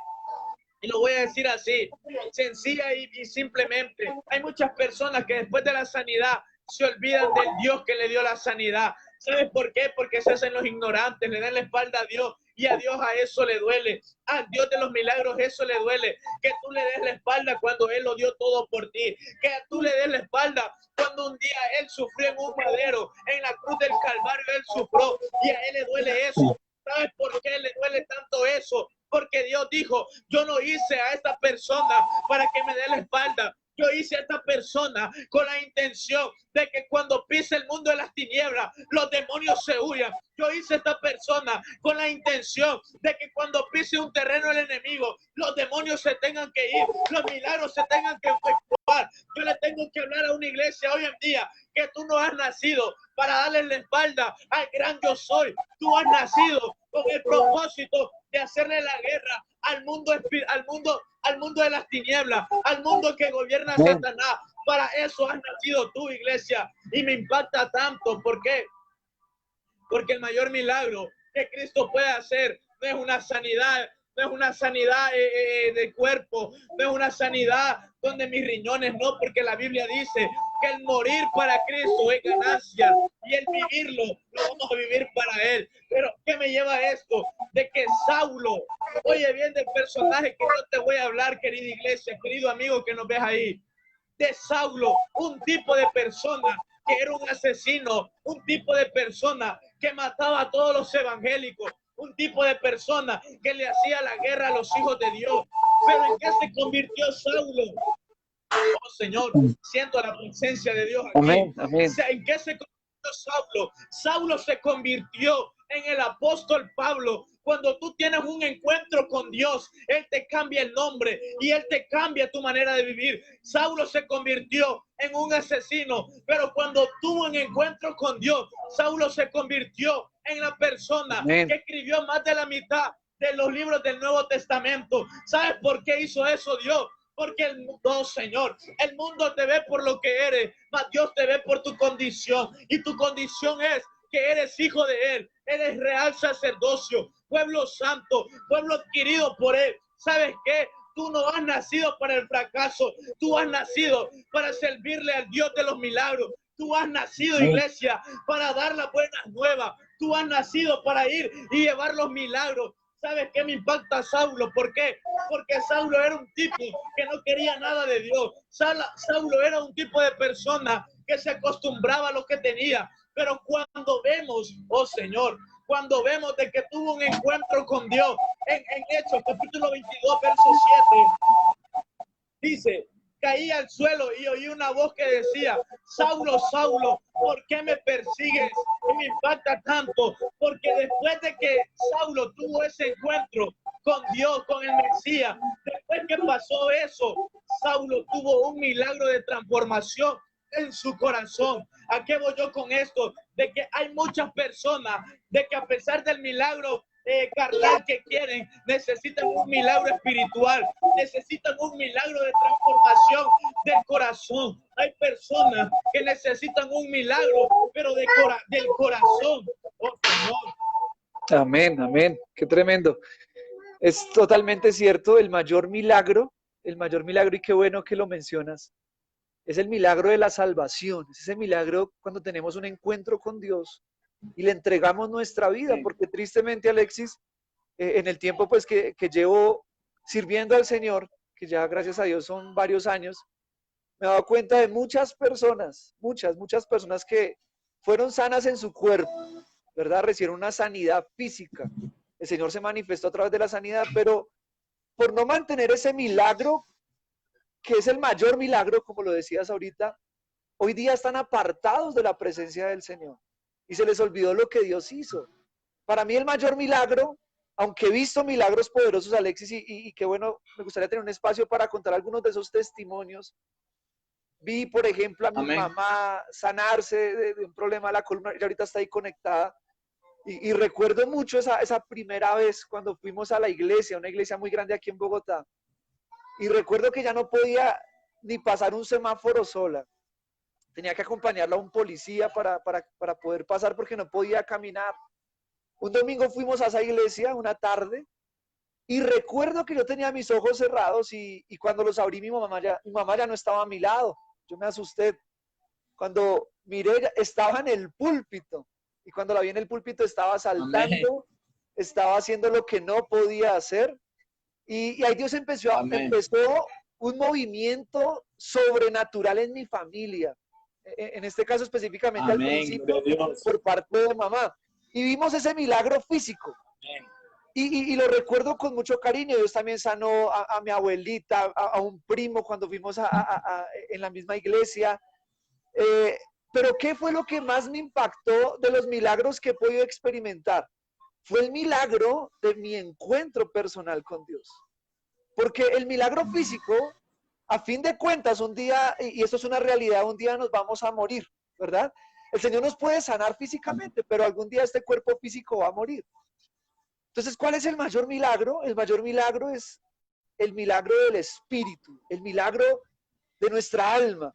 Y lo voy a decir así, sencilla y simplemente. Hay muchas personas que después de la sanidad se olvidan del Dios que le dio la sanidad. ¿Sabes por qué? Porque se hacen los ignorantes, le dan la espalda a Dios. Y a Dios a eso le duele. Al Dios de los milagros eso le duele. Que tú le des la espalda cuando Él lo dio todo por ti. Que tú le des la espalda cuando un día Él sufrió en un madero. En la cruz del Calvario Él sufrió. Y a Él le duele eso. ¿Sabes por qué le duele tanto eso? Porque Dios dijo, yo no hice a esta persona para que me dé la espalda. Yo hice a esta persona con la intención de que cuando pise el mundo de las tinieblas, los demonios se huyan. Yo hice a esta persona con la intención de que cuando pise un terreno el enemigo, los demonios se tengan que ir, los milagros se tengan que efectuar. Yo le tengo que hablar a una iglesia hoy en día que tú no has nacido para darle la espalda al gran yo soy. Tú has nacido con el propósito de hacerle la guerra al mundo, al mundo de las tinieblas, al mundo que gobierna Satanás. Para eso has nacido tú, iglesia. Y me impacta tanto. ¿Por qué? Porque el mayor milagro que Cristo puede hacer no es una sanidad, no es una sanidad de cuerpo, no es una sanidad donde mis riñones no, porque la Biblia dice que el morir para Cristo es ganancia y el vivirlo lo vamos a vivir para Él. Pero ¿qué me lleva a esto? De que Saulo, oye bien del personaje que yo te voy a hablar, querida iglesia, querido amigo que nos ves ahí, de Saulo, un tipo de persona que era un asesino, un tipo de persona que mataba a todos los evangélicos, un tipo de persona que le hacía la guerra a los hijos de Dios. Pero ¿en qué se convirtió Saulo? Oh Señor, siento la presencia de Dios aquí. Amén, amén. ¿En qué se convirtió Saulo? Saulo se convirtió en el apóstol Pablo. Cuando tú tienes un encuentro con Dios, Él te cambia el nombre y Él te cambia tu manera de vivir. Saulo se convirtió en un asesino, pero cuando tuvo un encuentro con Dios, Saulo se convirtió en la persona que escribió más de la mitad de los libros del Nuevo Testamento. ¿Sabes por qué hizo eso Dios? Porque el mundo, Señor, el mundo te ve por lo que eres, mas Dios te ve por tu condición. Y tu condición es que eres hijo de Él, eres real sacerdocio, pueblo santo, pueblo adquirido por Él. ¿Sabes qué? Tú no has nacido para el fracaso, tú has nacido para servirle al Dios de los milagros. Tú has nacido, iglesia, para dar las buenas nuevas. Tú has nacido para ir y llevar los milagros. ¿Sabes qué me impacta Saulo? ¿Por qué? Porque Saulo era un tipo que no quería nada de Dios. Saulo era un tipo de persona que se acostumbraba a lo que tenía. Pero cuando vemos, oh Señor, cuando vemos de que tuvo un encuentro con Dios, en Hechos capítulo 22, verso 7, dice, caí al suelo y oí una voz que decía, Saulo, Saulo, ¿por qué me persigues? Y me impacta tanto, porque después de que Saulo tuvo ese encuentro con Dios, con el Mesías, después que pasó eso, Saulo tuvo un milagro de transformación en su corazón. ¿A qué voy yo con esto? De que hay muchas personas de que a pesar del milagro carnal que quieren, necesitan un milagro espiritual, necesitan un milagro de transformación del corazón. Hay personas que necesitan un milagro, pero del corazón. Oh Señor. Amén, amén. Qué tremendo. Es totalmente cierto, el mayor milagro, y qué bueno que lo mencionas, es el milagro de la salvación. Es ese milagro cuando tenemos un encuentro con Dios y le entregamos nuestra vida, porque tristemente, Alexis, en el tiempo pues que llevo sirviendo al Señor, que ya gracias a Dios son varios años, me he dado cuenta de muchas personas, muchas personas que fueron sanas en su cuerpo, ¿verdad? Recibieron una sanidad física. El Señor se manifestó a través de la sanidad, pero por no mantener ese milagro, que es el mayor milagro, como lo decías ahorita, hoy día están apartados de la presencia del Señor y se les olvidó lo que Dios hizo. Para mí el mayor milagro, aunque he visto milagros poderosos, Alexis, y qué bueno, me gustaría tener un espacio para contar algunos de esos testimonios. Vi, por ejemplo, a mi mamá sanarse de un problema de la columna, ella ahorita está ahí conectada, y recuerdo mucho esa primera vez cuando fuimos a la iglesia, una iglesia muy grande aquí en Bogotá, y recuerdo que ya no podía ni pasar un semáforo sola. Tenía que acompañarla a un policía para poder pasar porque no podía caminar. Un domingo fuimos a esa iglesia, una tarde, y recuerdo que yo tenía mis ojos cerrados y cuando los abrí mi mamá ya no estaba a mi lado. Yo me asusté. Cuando miré, estaba en el púlpito. Y cuando la vi en el púlpito estaba saltando, estaba haciendo lo que no podía hacer. Y ahí Dios empezó un movimiento sobrenatural en mi familia. En este caso específicamente al principio, por parte de mamá. Y vimos ese milagro físico. Y lo recuerdo con mucho cariño. Dios también sanó a mi abuelita, a un primo cuando fuimos en la misma iglesia. Pero ¿qué fue lo que más me impactó de los milagros que he podido experimentar? Fue el milagro de mi encuentro personal con Dios. Porque el milagro físico, a fin de cuentas, un día, y esto es una realidad, un día nos vamos a morir. ¿verdad? El Señor nos puede sanar físicamente, pero algún día este cuerpo físico va a morir. Entonces, ¿cuál es el mayor milagro? El mayor milagro es el milagro del Espíritu, el milagro de nuestra alma.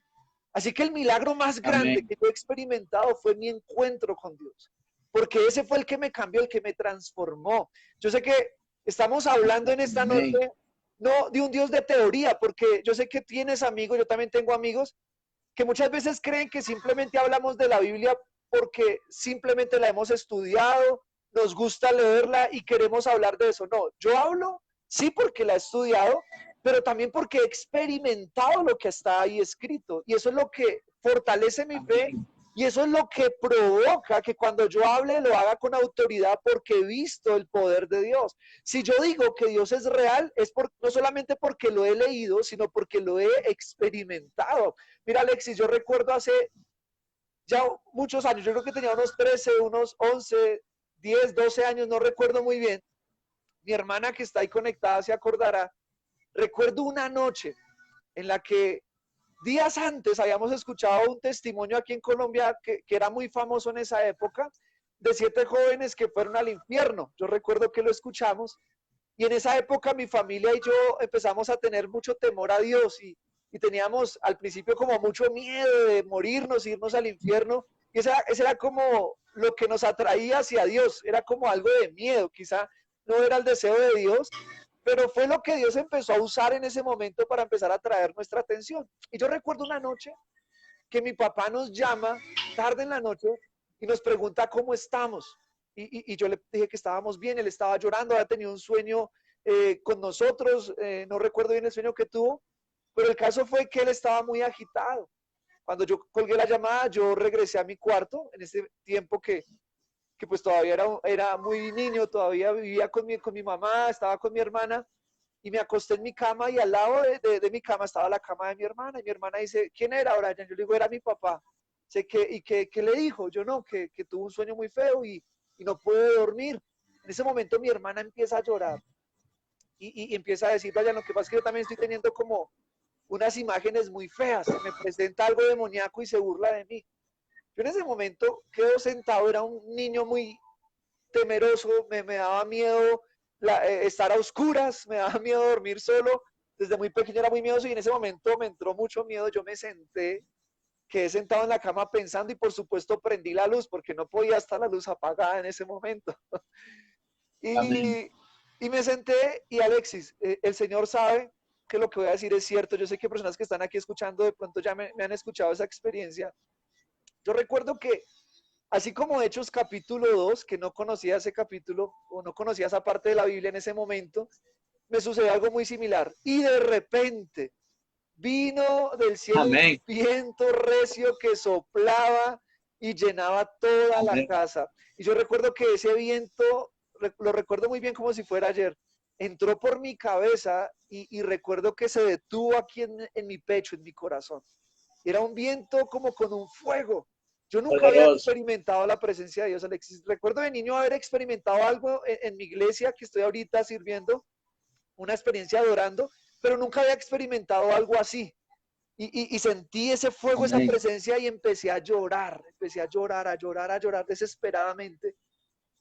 Así que el milagro más grande Amén. que yo he experimentado fue mi encuentro con Dios, porque ese fue el que me cambió, el que me transformó. Yo sé que estamos hablando en esta Amén. noche no de un Dios de teoría, porque yo sé que tienes amigos, yo también tengo amigos que muchas veces creen que simplemente hablamos de la Biblia porque simplemente la hemos estudiado, nos gusta leerla y queremos hablar de eso. No, yo hablo, sí, porque la he estudiado, pero también porque he experimentado lo que está ahí escrito. Y eso es lo que fortalece mi fe Amén. y eso es lo que provoca que cuando yo hable lo haga con autoridad porque he visto el poder de Dios. Si yo digo que Dios es real, es no solamente porque lo he leído, sino porque lo he experimentado. Mira, Alexis, yo recuerdo hace ya muchos años, yo creo que tenía unos 13, unos 11, 10, 12 años, no recuerdo muy bien. Mi hermana que está ahí conectada se acordará. Recuerdo una noche en la que días antes habíamos escuchado un testimonio aquí en Colombia que era muy famoso en esa época, de 7 jóvenes que fueron al infierno. Yo recuerdo que lo escuchamos y en esa época mi familia y yo empezamos a tener mucho temor a Dios y teníamos al principio como mucho miedo de morirnos, irnos al infierno. Y ese era como lo que nos atraía hacia Dios, era como algo de miedo, quizá no era el deseo de Dios, pero fue lo que Dios empezó a usar en ese momento para empezar a atraer nuestra atención. Y yo recuerdo una noche que mi papá nos llama tarde en la noche y nos pregunta cómo estamos. Y yo le dije que estábamos bien, él estaba llorando, había tenido un sueño con nosotros, no recuerdo bien el sueño que tuvo, pero el caso fue que él estaba muy agitado. Cuando yo colgué la llamada, yo regresé a mi cuarto, en ese tiempo que pues todavía era muy niño, todavía vivía con mi mamá, estaba con mi hermana, y me acosté en mi cama y al lado de mi cama estaba la cama de mi hermana. Y mi hermana dice, ¿quién era, Brian? Yo le digo, era mi papá. Sé ¿qué le dijo? Yo no, que tuvo un sueño muy feo y no pude dormir. En ese momento mi hermana empieza a llorar y empieza a decir, Brian, lo que pasa es que yo también estoy teniendo como unas imágenes muy feas. Me presenta algo demoníaco y se burla de mí. Yo en ese momento quedo sentado, era un niño muy temeroso, me daba miedo estar a oscuras, me daba miedo dormir solo, desde muy pequeño era muy miedoso y en ese momento me entró mucho miedo, yo me senté, quedé sentado en la cama pensando y por supuesto prendí la luz porque no podía estar la luz apagada en ese momento. Amén. y me senté y Alexis, el Señor sabe que lo que voy a decir es cierto, yo sé que personas que están aquí escuchando de pronto ya me han escuchado esa experiencia. Yo recuerdo que así como Hechos capítulo 2, que no conocía ese capítulo o no conocía esa parte de la Biblia en ese momento, me sucedió algo muy similar. Y de repente vino del cielo un Amén. viento recio que soplaba y llenaba toda la Amén. casa. Y yo recuerdo que ese viento, lo recuerdo muy bien como si fuera ayer, entró por mi cabeza y recuerdo que se detuvo aquí en mi pecho, en mi corazón. Era un viento como con un fuego. Yo nunca había Poderoso. experimentado la presencia de Dios, Alexis. Recuerdo de niño haber experimentado algo en mi iglesia que estoy ahorita sirviendo, una experiencia adorando, pero nunca había experimentado algo así. Y sentí ese fuego, esa Amén. presencia y empecé a llorar, a llorar desesperadamente.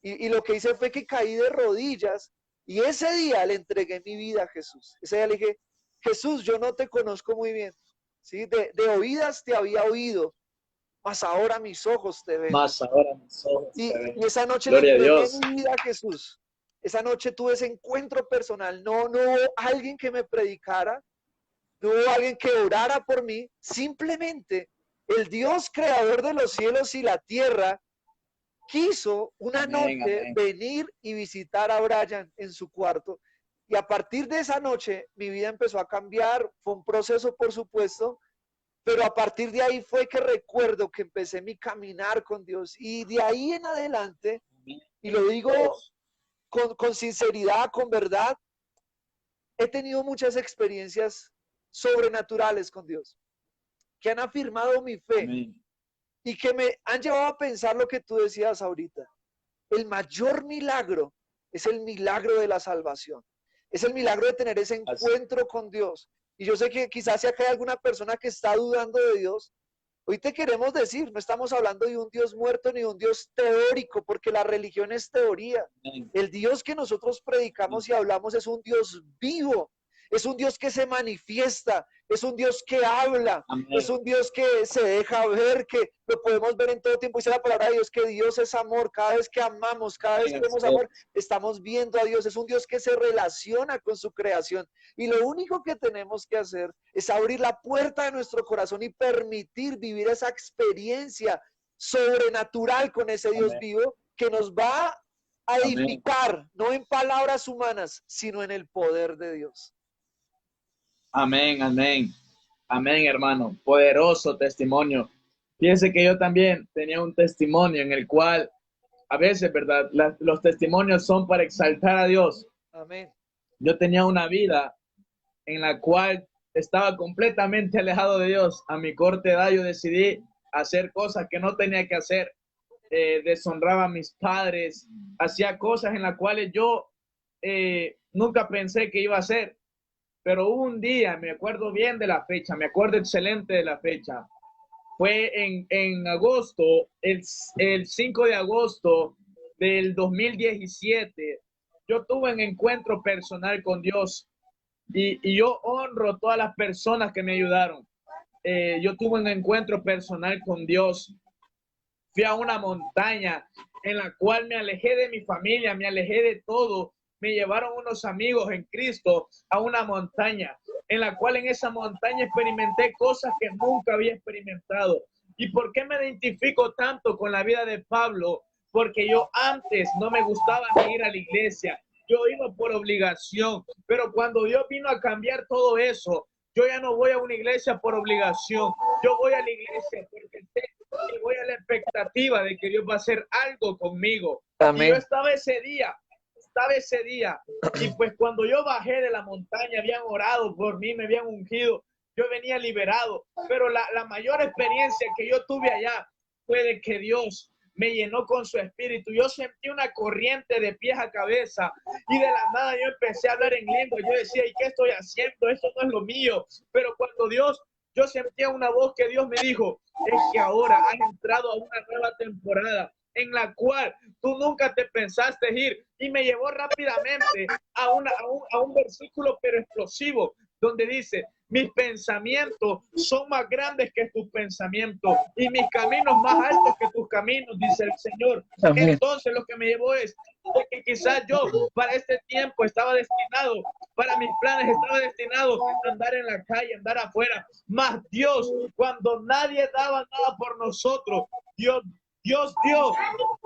Y lo que hice fue que caí de rodillas y ese día le entregué mi vida a Jesús. Ese día le dije, Jesús, yo no te conozco muy bien, ¿sí? De oídas te había oído, mas ahora mis ojos te ven. Más ahora mis ojos te Y ven. esa noche le Gloria a entregué Dios. mi vida a Jesús. Esa noche tuve ese encuentro personal. No hubo alguien que me predicara, no hubo alguien que orara por mí. Simplemente el Dios creador de los cielos y la tierra quiso una Amén. noche Amén. venir y visitar a Brian en su cuarto. Y a partir de esa noche mi vida empezó a cambiar. Fue un proceso, por supuesto, pero a partir de ahí fue que recuerdo que empecé mi caminar con Dios. Y de ahí en adelante, y lo digo con sinceridad, con verdad, he tenido muchas experiencias sobrenaturales con Dios, que han afirmado mi fe Amén. y que me han llevado a pensar lo que tú decías ahorita. El mayor milagro es el milagro de la salvación. Es el milagro de tener ese Así. encuentro con Dios. Y yo sé que quizás si acá hay alguna persona que está dudando de Dios, Hoy te queremos decir, no estamos hablando de un Dios muerto ni de un Dios teórico, porque la religión es teoría. El Dios que nosotros predicamos y hablamos es un Dios vivo, es un Dios que se manifiesta, es un Dios que habla, es un Dios que se deja ver, que lo podemos ver en todo tiempo. Dice la palabra de Dios que Dios es amor. Cada vez que amamos, cada vez que vemos amor, estamos viendo a Dios. Es un Dios que se relaciona con su creación. Y lo único que tenemos que hacer es abrir la puerta de nuestro corazón y permitir vivir esa experiencia sobrenatural con ese Dios vivo que nos va a edificar, no en palabras humanas, sino en el poder de Dios. Amén, amén. Amén, hermano. Poderoso testimonio. Fíjense que yo también tenía un testimonio en el cual a veces, ¿verdad? Los testimonios son para exaltar a Dios. Amén. Yo tenía una vida en la cual estaba completamente alejado de Dios. A mi corta edad yo decidí hacer cosas que no tenía que hacer. Deshonraba a mis padres, hacía cosas en las cuales yo nunca pensé que iba a hacer. Pero hubo un día, me acuerdo bien de la fecha, me acuerdo excelente de la fecha. Fue en agosto, el 5 de agosto del 2017. Yo tuve un encuentro personal con Dios y yo honro a todas las personas que me ayudaron. Yo tuve un encuentro personal con Dios. Fui a una montaña en la cual me alejé de mi familia, me alejé de todo. Me llevaron unos amigos en Cristo a una montaña, en la cual en esa montaña experimenté cosas que nunca había experimentado. ¿Y por qué me identifico tanto con la vida de Pablo? Porque yo antes no me gustaba ni ir a la iglesia. Yo iba por obligación, pero cuando Dios vino a cambiar todo eso, yo ya no voy a una iglesia por obligación. Yo voy a la iglesia porque sé que voy a la expectativa de que Dios va a hacer algo conmigo. Amén. Y yo estaba ese día y pues cuando yo bajé de la montaña habían orado por mí, me habían ungido, yo venía liberado, pero la mayor experiencia que yo tuve allá fue de que Dios me llenó con su espíritu. Yo sentí una corriente de pies a cabeza y de la nada yo empecé a hablar en lengua. Yo decía, ¿y qué estoy haciendo? Esto no es lo mío. Pero cuando yo sentía una voz que Dios me dijo, es que ahora has entrado a una nueva temporada en la cual tú nunca te pensaste ir, y me llevó rápidamente a un versículo pero explosivo, donde dice, mis pensamientos son más grandes que tus pensamientos y mis caminos más altos que tus caminos, dice el Señor. Amén. Entonces lo que me llevó es de que quizás yo para este tiempo estaba destinado, para mis planes estaba destinado a andar en la calle, andar afuera, más Dios, cuando nadie daba nada por nosotros, Dios dio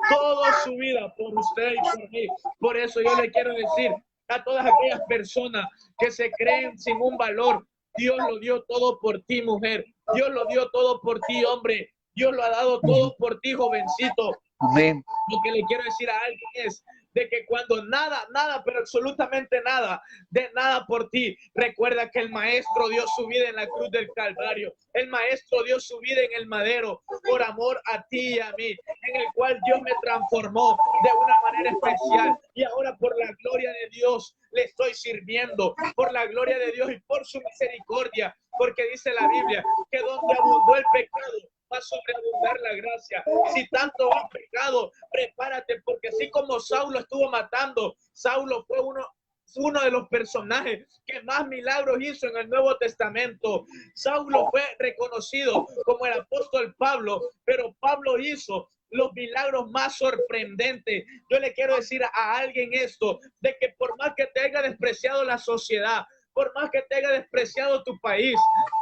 toda su vida por usted y por mí. Por eso yo le quiero decir a todas aquellas personas que se creen sin un valor, Dios lo dio todo por ti, mujer. Dios lo dio todo por ti, hombre. Dios lo ha dado todo por ti, jovencito. Amén. Lo que le quiero decir a alguien es de que cuando nada, pero absolutamente nada, de nada por ti, recuerda que el Maestro dio su vida en la cruz del Calvario. El Maestro dio su vida en el madero por amor a ti y a mí, en el cual Dios me transformó de una manera especial. Y ahora por la gloria de Dios le estoy sirviendo, por la gloria de Dios y por su misericordia, porque dice la Biblia que donde abundó el pecado, va a sobreabundar la gracia. Si tanto has pecado, prepárate, porque así como Saulo estuvo matando, Saulo fue uno de los personajes que más milagros hizo en el Nuevo Testamento. Saulo fue reconocido como el apóstol Pablo, pero Pablo hizo los milagros más sorprendentes. Yo le quiero decir a alguien esto, de que por más que te haya despreciado la sociedad, por más que te haya despreciado tu país,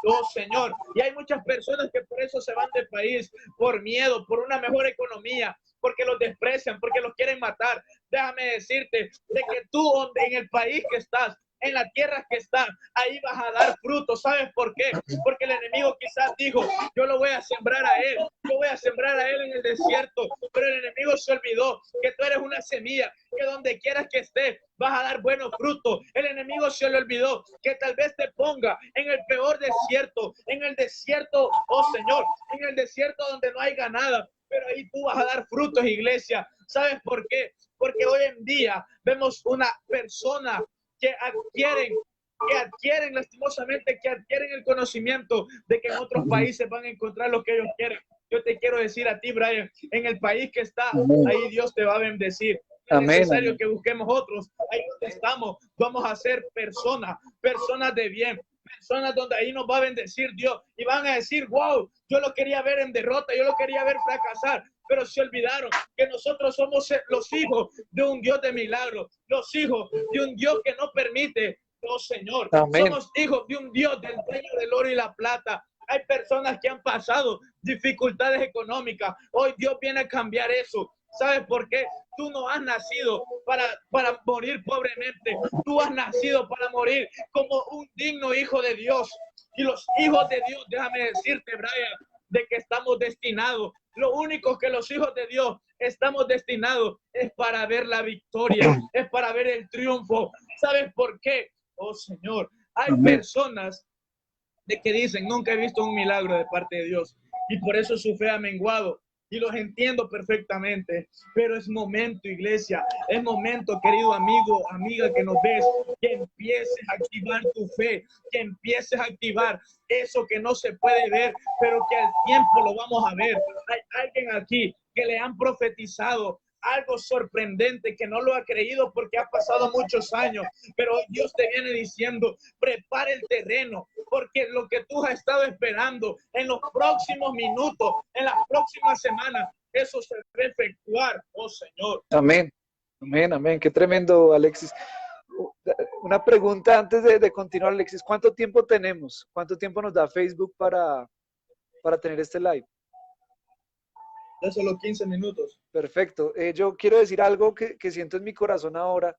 oh Señor, y hay muchas personas que por eso se van del país, por miedo, por una mejor economía, porque los desprecian, porque los quieren matar. Déjame decirte de que tú en el país que estás, en la tierra que estás, ahí vas a dar frutos. ¿Sabes por qué? Porque el enemigo quizás dijo, yo lo voy a sembrar a él, yo voy a sembrar a él en el desierto, pero el enemigo se olvidó que tú eres una semilla, que donde quieras que estés, vas a dar buenos frutos. El enemigo se le olvidó que tal vez te ponga en el peor desierto, en el desierto, oh Señor, en el desierto donde no hay ganada, pero ahí tú vas a dar frutos, iglesia. ¿Sabes por qué? Porque hoy en día vemos una persona que adquieren que adquieren lastimosamente, que adquieren el conocimiento de que en otros países van a encontrar lo que ellos quieren. Yo te quiero decir a ti, Brian, en el país que está, ahí Dios te va a bendecir. No es necesario que busquemos otros. Ahí donde estamos, vamos a ser personas de bien, personas donde ahí nos va a bendecir Dios y van a decir, wow, yo lo quería ver en derrota, yo lo quería ver fracasar, pero se olvidaron que nosotros somos los hijos de un Dios de milagros, los hijos de un Dios que no permite, oh Señor, Amén. somos hijos de un Dios del dueño del oro y la plata. Hay personas que han pasado dificultades económicas. Hoy Dios viene a cambiar eso. ¿Sabes por qué? Tú no has nacido para morir pobremente. Tú has nacido para morir como un digno hijo de Dios. Y los hijos de Dios, déjame decirte, Brian, de que estamos destinados. Lo único que los hijos de Dios estamos destinados es para ver la victoria, es para ver el triunfo. ¿Sabes por qué? Oh Señor, hay personas de que dicen, nunca he visto un milagro de parte de Dios. Y por eso su fe ha menguado. Y los entiendo perfectamente. Pero es momento, iglesia, es momento, querido amigo, amiga que nos ves, que empieces a activar tu fe, que empieces a activar eso que no se puede ver, pero que al tiempo lo vamos a ver. Hay alguien aquí que le han profetizado algo sorprendente que no lo ha creído porque ha pasado muchos años, pero Dios te viene diciendo, prepara el terreno, porque lo que tú has estado esperando en los próximos minutos, en las próximas semanas, eso se debe efectuar, oh Señor. Amén, amén, amén. Qué tremendo, Alexis. Una pregunta antes de continuar, Alexis. ¿Cuánto tiempo tenemos? ¿Cuánto tiempo nos da Facebook para tener este live? Ya solo 15 minutos. Perfecto. Yo quiero decir algo que siento en mi corazón ahora.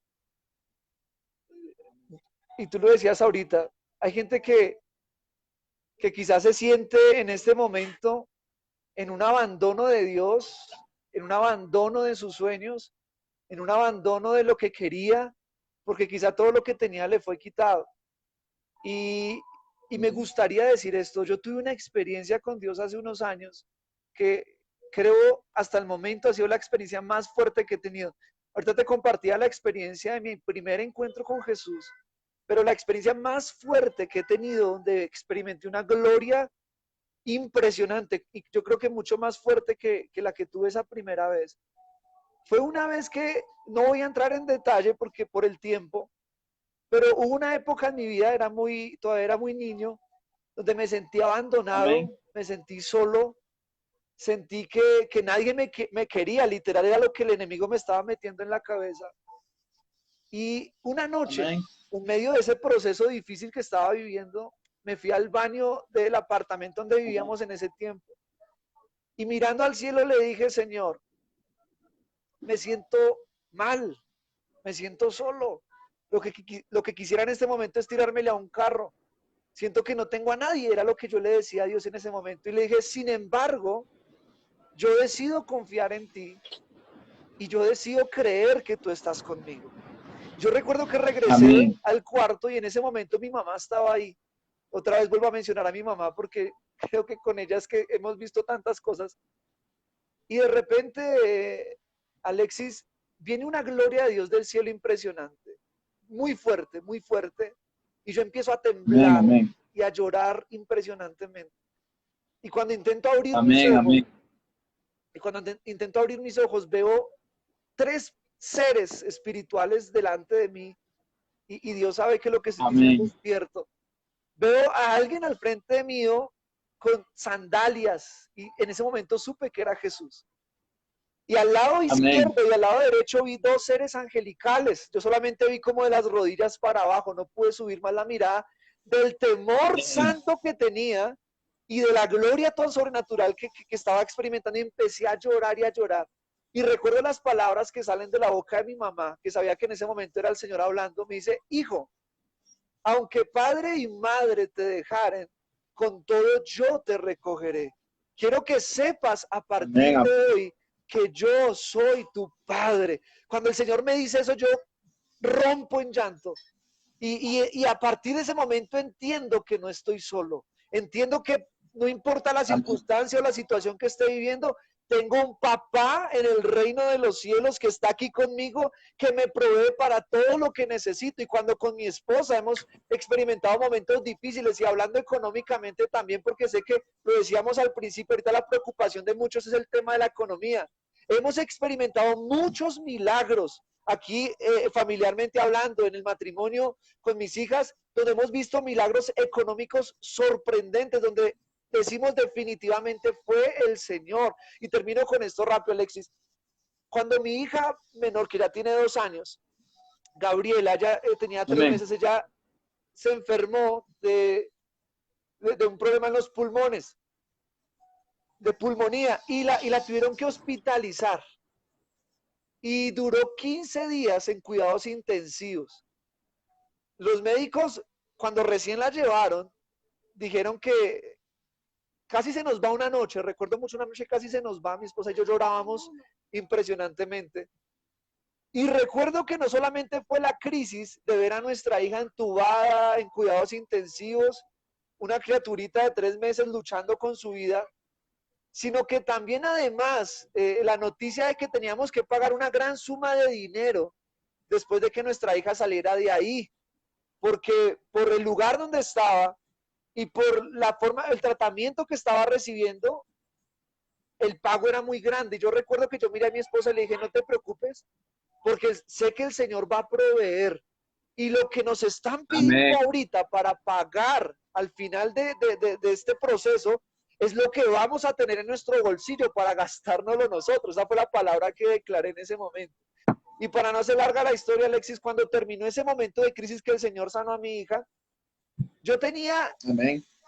Y tú lo decías ahorita. Hay gente que quizás se siente en este momento en un abandono de Dios, en un abandono de sus sueños, en un abandono de lo que quería, porque quizá todo lo que tenía le fue quitado. Y me gustaría decir esto. Yo tuve una experiencia con Dios hace unos años que creo hasta el momento ha sido la experiencia más fuerte que he tenido. Ahorita te compartía la experiencia de mi primer encuentro con Jesús, pero la experiencia más fuerte que he tenido, donde experimenté una gloria impresionante, y yo creo que mucho más fuerte que la que tuve esa primera vez, fue una vez que, no voy a entrar en detalle porque por el tiempo, pero hubo una época en mi vida, todavía era muy niño, donde me sentí abandonado, Amén. me sentí solo, sentí que nadie me quería, literal era lo que el enemigo me estaba metiendo en la cabeza. Y una noche, Amén. en medio de ese proceso difícil que estaba viviendo, me fui al baño del apartamento donde vivíamos en ese tiempo. Y mirando al cielo le dije, Señor, me siento mal, me siento solo. Lo que quisiera en este momento es tirármele a un carro. Siento que no tengo a nadie, era lo que yo le decía a Dios en ese momento. Y le dije, sin embargo, yo decido confiar en ti y yo decido creer que tú estás conmigo. Yo recuerdo que regresé al cuarto y en ese momento mi mamá estaba ahí. Otra vez vuelvo a mencionar a mi mamá porque creo que con ella es que hemos visto tantas cosas. Y de repente, Alexis, viene una gloria de Dios del cielo impresionante, muy fuerte, muy fuerte. Y yo empiezo a temblar y a llorar impresionantemente. Y cuando intento abrir mis ojos, veo tres seres espirituales delante de mí y Dios sabe que lo que estoy diciendo es cierto. Veo a alguien al frente mío con sandalias y en ese momento supe que era Jesús. Y al lado izquierdo y al lado derecho vi dos seres angelicales. Yo solamente vi como de las rodillas para abajo, no pude subir más la mirada del temor santo que tenía y de la gloria tan sobrenatural que estaba experimentando, y empecé a llorar y a llorar. Y recuerdo las palabras que salen de la boca de mi mamá, que sabía que en ese momento era el Señor hablando. Me dice, hijo, aunque padre y madre te dejaren, con todo yo te recogeré. Quiero que sepas a partir de hoy que yo soy tu padre. Cuando el Señor me dice eso, yo rompo en llanto. Y a partir de ese momento entiendo que no estoy solo. Entiendo que no importa la circunstancia o la situación que esté viviendo, tengo un papá en el reino de los cielos que está aquí conmigo, que me provee para todo lo que necesito. Y cuando con mi esposa hemos experimentado momentos difíciles y hablando económicamente también, porque sé que lo decíamos al principio, ahorita la preocupación de muchos es el tema de la economía. Hemos experimentado muchos milagros aquí familiarmente hablando, en el matrimonio con mis hijas, donde hemos visto milagros económicos sorprendentes, donde decimos definitivamente fue el Señor. Y termino con esto rápido, Alexis. Cuando mi hija menor, que ya tiene 2 años, Gabriela, ya tenía 3 meses, ella se enfermó de un problema en los pulmones, de pulmonía, y la tuvieron que hospitalizar. Y duró 15 días en cuidados intensivos. Los médicos, cuando recién la llevaron, dijeron que casi se nos va una noche, recuerdo mucho una noche casi se nos va, mi esposa y yo llorábamos impresionantemente. Y recuerdo que no solamente fue la crisis de ver a nuestra hija entubada, en cuidados intensivos, una criaturita de 3 meses luchando con su vida, sino que también además la noticia de que teníamos que pagar una gran suma de dinero después de que nuestra hija saliera de ahí, porque por el lugar donde estaba y por la forma, el tratamiento que estaba recibiendo, el pago era muy grande. Yo recuerdo que yo miré a mi esposa y le dije, no te preocupes, porque sé que el Señor va a proveer. Y lo que nos están pidiendo ahorita para pagar al final de este proceso es lo que vamos a tener en nuestro bolsillo para gastárnoslo nosotros. Esa fue la palabra que declaré en ese momento. Y para no hacer larga la historia, Alexis, cuando terminó ese momento de crisis que el Señor sanó a mi hija, yo tenía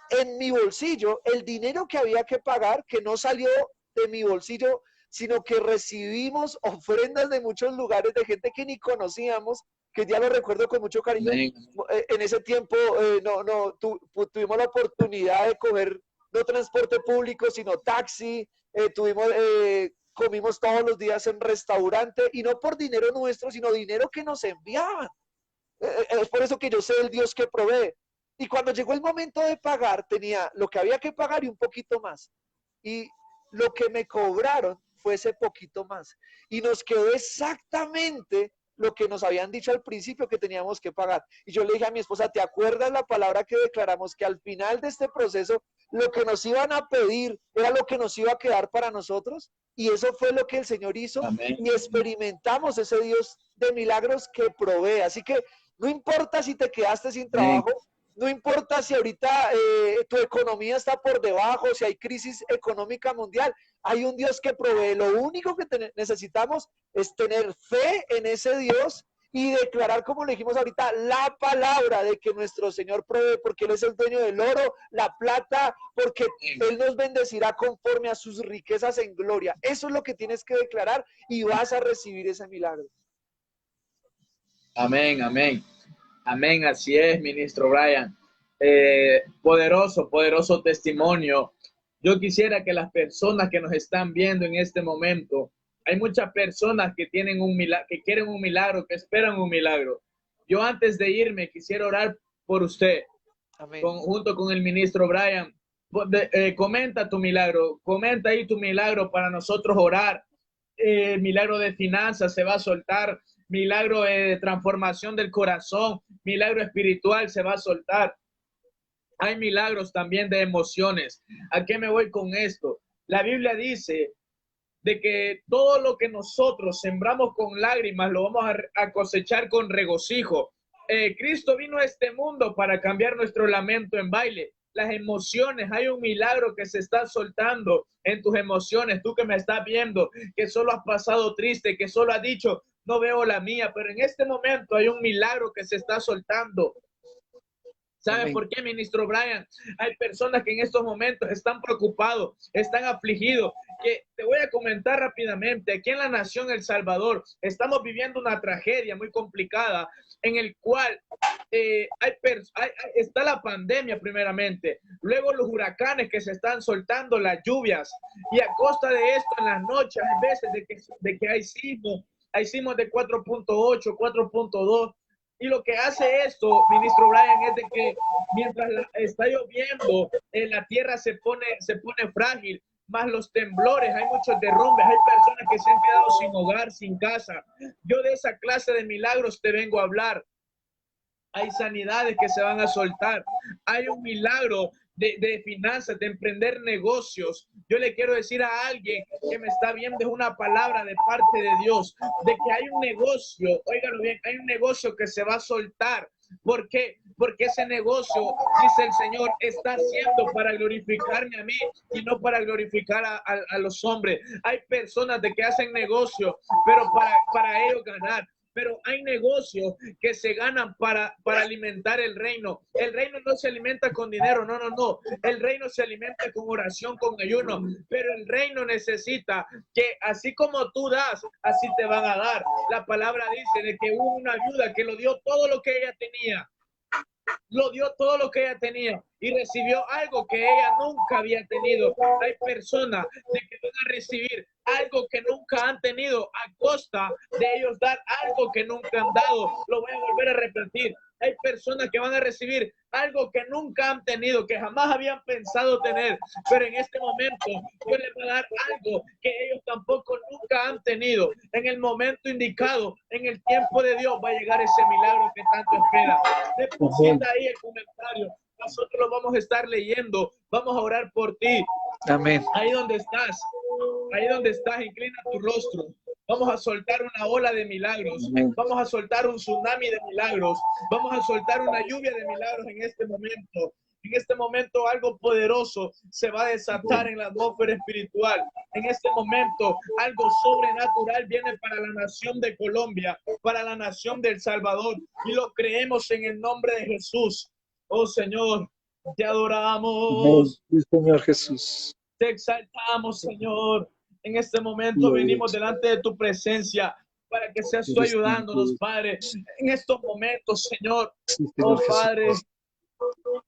en mi bolsillo el dinero que había que pagar, que no salió de mi bolsillo, sino que recibimos ofrendas de muchos lugares, de gente que ni conocíamos, que ya lo recuerdo con mucho cariño. En ese tiempo tuvimos la oportunidad de coger no transporte público, sino taxi, comimos todos los días en restaurante, y no por dinero nuestro, sino dinero que nos enviaban. Es por eso que yo sé el Dios que provee. Y cuando llegó el momento de pagar, tenía lo que había que pagar y un poquito más. Y lo que me cobraron fue ese poquito más. Y nos quedó exactamente lo que nos habían dicho al principio que teníamos que pagar. Y yo le dije a mi esposa, ¿te acuerdas la palabra que declaramos? Que al final de este proceso, lo que nos iban a pedir era lo que nos iba a quedar para nosotros. Y eso fue lo que el Señor hizo. Amén. Y experimentamos ese Dios de milagros que provee. Así que no importa si te quedaste sin trabajo, no importa si ahorita tu economía está por debajo, si hay crisis económica mundial, hay un Dios que provee. Lo único que necesitamos es tener fe en ese Dios y declarar, como le dijimos ahorita, la palabra de que nuestro Señor provee, porque Él es el dueño del oro, la plata, porque Él nos bendecirá conforme a sus riquezas en gloria. Eso es lo que tienes que declarar y vas a recibir ese milagro. Amén, amén. Amén, así es, ministro Brian. Poderoso testimonio. Yo quisiera que las personas que nos están viendo en este momento, hay muchas personas que tienen un milagro, que quieren un milagro, que esperan un milagro. Yo antes de irme quisiera orar por usted. Amén. Junto con el ministro Brian. Comenta tu milagro, comenta ahí tu milagro para nosotros orar. Milagro de finanzas se va a soltar, milagro de transformación del corazón, milagro espiritual se va a soltar. Hay milagros también de emociones. ¿A qué me voy con esto? La Biblia dice de que todo lo que nosotros sembramos con lágrimas lo vamos a cosechar con regocijo. Cristo vino a este mundo para cambiar nuestro lamento en baile. Las emociones, hay un milagro que se está soltando en tus emociones. Tú que me estás viendo, que solo has pasado triste, que solo has dicho, no veo la mía, pero en este momento hay un milagro que se está soltando. ¿Sabes por qué, ministro Brian? Hay personas que en estos momentos están preocupados, están afligidos. Que te voy a comentar rápidamente. Aquí en la nación El Salvador estamos viviendo una tragedia muy complicada en el cual está la pandemia primeramente, luego los huracanes que se están soltando, las lluvias, y a costa de esto en las noches hay veces de que hay sismos de 4.8, 4.2. Y lo que hace esto, ministro Brian, es de que mientras está lloviendo, la tierra se pone frágil. más los temblores, hay muchos derrumbes, hay personas que se han quedado sin hogar, sin casa. Yo de esa clase de milagros te vengo a hablar. Hay sanidades que se van a soltar. Hay un milagro de finanzas, de emprender negocios. Yo le quiero decir a alguien que me está viendo, es una palabra de parte de Dios, de que hay un negocio, óigalo bien, hay un negocio que se va a soltar. ¿Por qué? Porque ese negocio, dice el Señor, está haciendo para glorificarme a mí y no para glorificar a los hombres. Hay personas de que hacen negocio, pero para ellos ganar. Pero hay negocios que se ganan para alimentar el reino. El reino no se alimenta con dinero, no, no, no. El reino se alimenta con oración, con ayuno. Pero el reino necesita que así como tú das, así te van a dar. La palabra dice de que hubo una viuda que lo dio todo lo que ella tenía. Lo dio todo lo que ella tenía y recibió algo que ella nunca había tenido. Hay personas de que van a recibir algo que nunca han tenido a costa de ellos dar algo que nunca han dado. Lo voy a volver a repetir. Hay personas que van a recibir algo que nunca han tenido, que jamás habían pensado tener, pero en este momento Dios les va a dar algo que ellos tampoco nunca han tenido. En el momento indicado, en el tiempo de Dios, va a llegar ese milagro que tanto espera. Deposita ahí el comentario. Nosotros lo vamos a estar leyendo. Vamos a orar por ti. Amén. Ahí donde estás, inclina tu rostro. Vamos a soltar una ola de milagros. Amén. Vamos a soltar un tsunami de milagros. Vamos a soltar una lluvia de milagros en este momento. En este momento algo poderoso se va a desatar en la atmósfera espiritual. En este momento algo sobrenatural viene para la nación de Colombia, para la nación de El Salvador. Y lo creemos en el nombre de Jesús. Oh Señor, te adoramos. Sí, Señor Jesús. Te exaltamos, Señor. En este momento venimos delante de tu presencia para que seas tú ayudándonos, Padre. En estos momentos, Señor. Oh, Padre.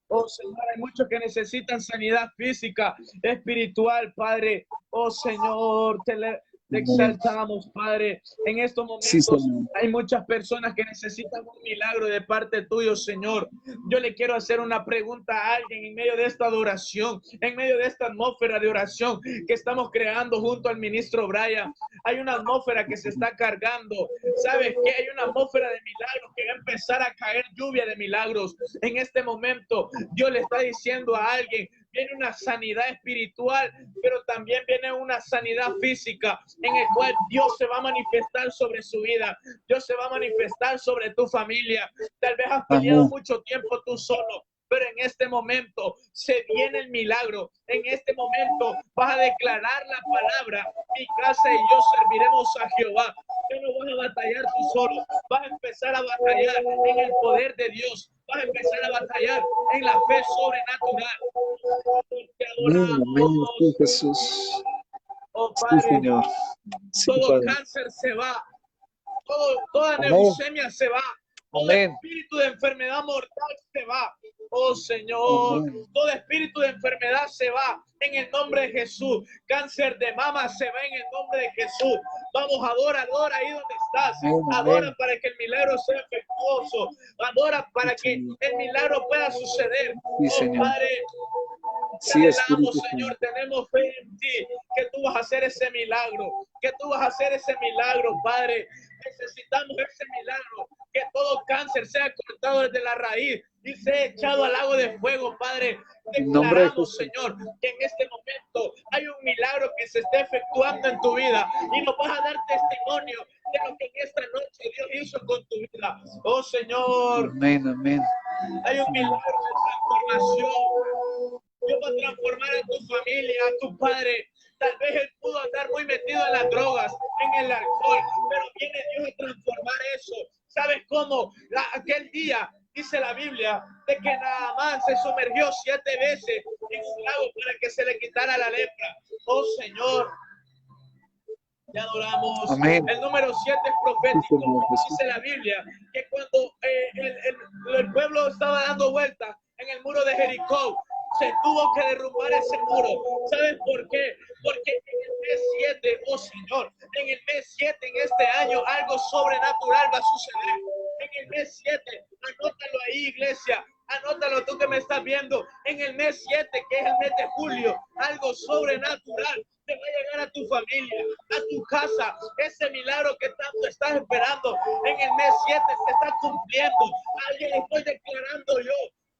Oh, Señor, hay muchos que necesitan sanidad física, espiritual, Padre. Oh, Señor, te exaltamos, Padre. En estos momentos hay muchas personas que necesitan un milagro de parte tuyo, Señor. Yo le quiero hacer una pregunta a alguien en medio de esta adoración, en medio de esta atmósfera de oración que estamos creando junto al ministro Brian. Hay una atmósfera que se está cargando. ¿Sabes qué? Hay una atmósfera de milagros que va a empezar a caer lluvia de milagros. En este momento, Dios le está diciendo a alguien, viene una sanidad espiritual, pero también viene una sanidad física en el cual Dios se va a manifestar sobre su vida. Dios se va a manifestar sobre tu familia. Tal vez has peleado mucho tiempo tú solo, pero en este momento se viene el milagro. En este momento vas a declarar la palabra: mi casa y yo serviremos a Jehová. Ya no vas a batallar tú solo, vas a empezar a batallar en el poder de Dios. Vas a empezar a batallar en la fe sobrenatural. Te adoramos. Sí, Jesús. Oh, Padre, sí, Señor. Sí, todo Padre. cáncer se va, toda leucemia se va, todo Amén. espíritu de enfermedad mortal se va. Oh, Señor, Amén. todo espíritu de enfermedad se va en el nombre de Jesús. Cáncer de mama se va en el nombre de Jesús. Vamos, adora ahí donde estás. Amén. Adora para que el milagro sea efectuoso. Adora para que el milagro pueda suceder. Sí, Oh, Señor. Padre, Sí, te anhelamos, Espíritu Señor, tenemos fe en ti, que tú vas a hacer ese milagro, que tú vas a hacer ese milagro, Padre. Necesitamos ese milagro, que todo cáncer sea cortado desde la raíz y sea echado al lago de fuego, Padre. Declaramos, Señor, que en este momento hay un milagro que se está efectuando en tu vida y nos vas a dar testimonio de lo que en esta noche Dios hizo con tu vida. Oh, Señor. Amén, amén. Hay un milagro de transformación. Dios va a transformar a tu familia, a tu padre. Tal vez él pudo andar muy metido en las drogas, en el alcohol, pero viene Dios a transformar eso. ¿Sabes cómo? Aquel día dice la Biblia de que Naamán se sumergió 7 veces en un lago para que se le quitara la lepra. Oh, Señor, te adoramos. Amén. El número 7 es profético. Dice la Biblia que cuando el pueblo estaba dando vuelta en el muro de Jericó, se tuvo que derrumbar ese muro. ¿Sabes por qué? Porque en el mes 7, oh Señor, en el mes 7, en este año, algo sobrenatural va a suceder. En el mes 7, anótalo ahí, iglesia, Anótalo tú que me estás viendo. En el mes 7, que es el mes de julio, algo sobrenatural te va a llegar a tu familia, a tu casa. Ese milagro que tanto estás esperando en el mes 7 se está cumpliendo. Alguien estoy declarando yo.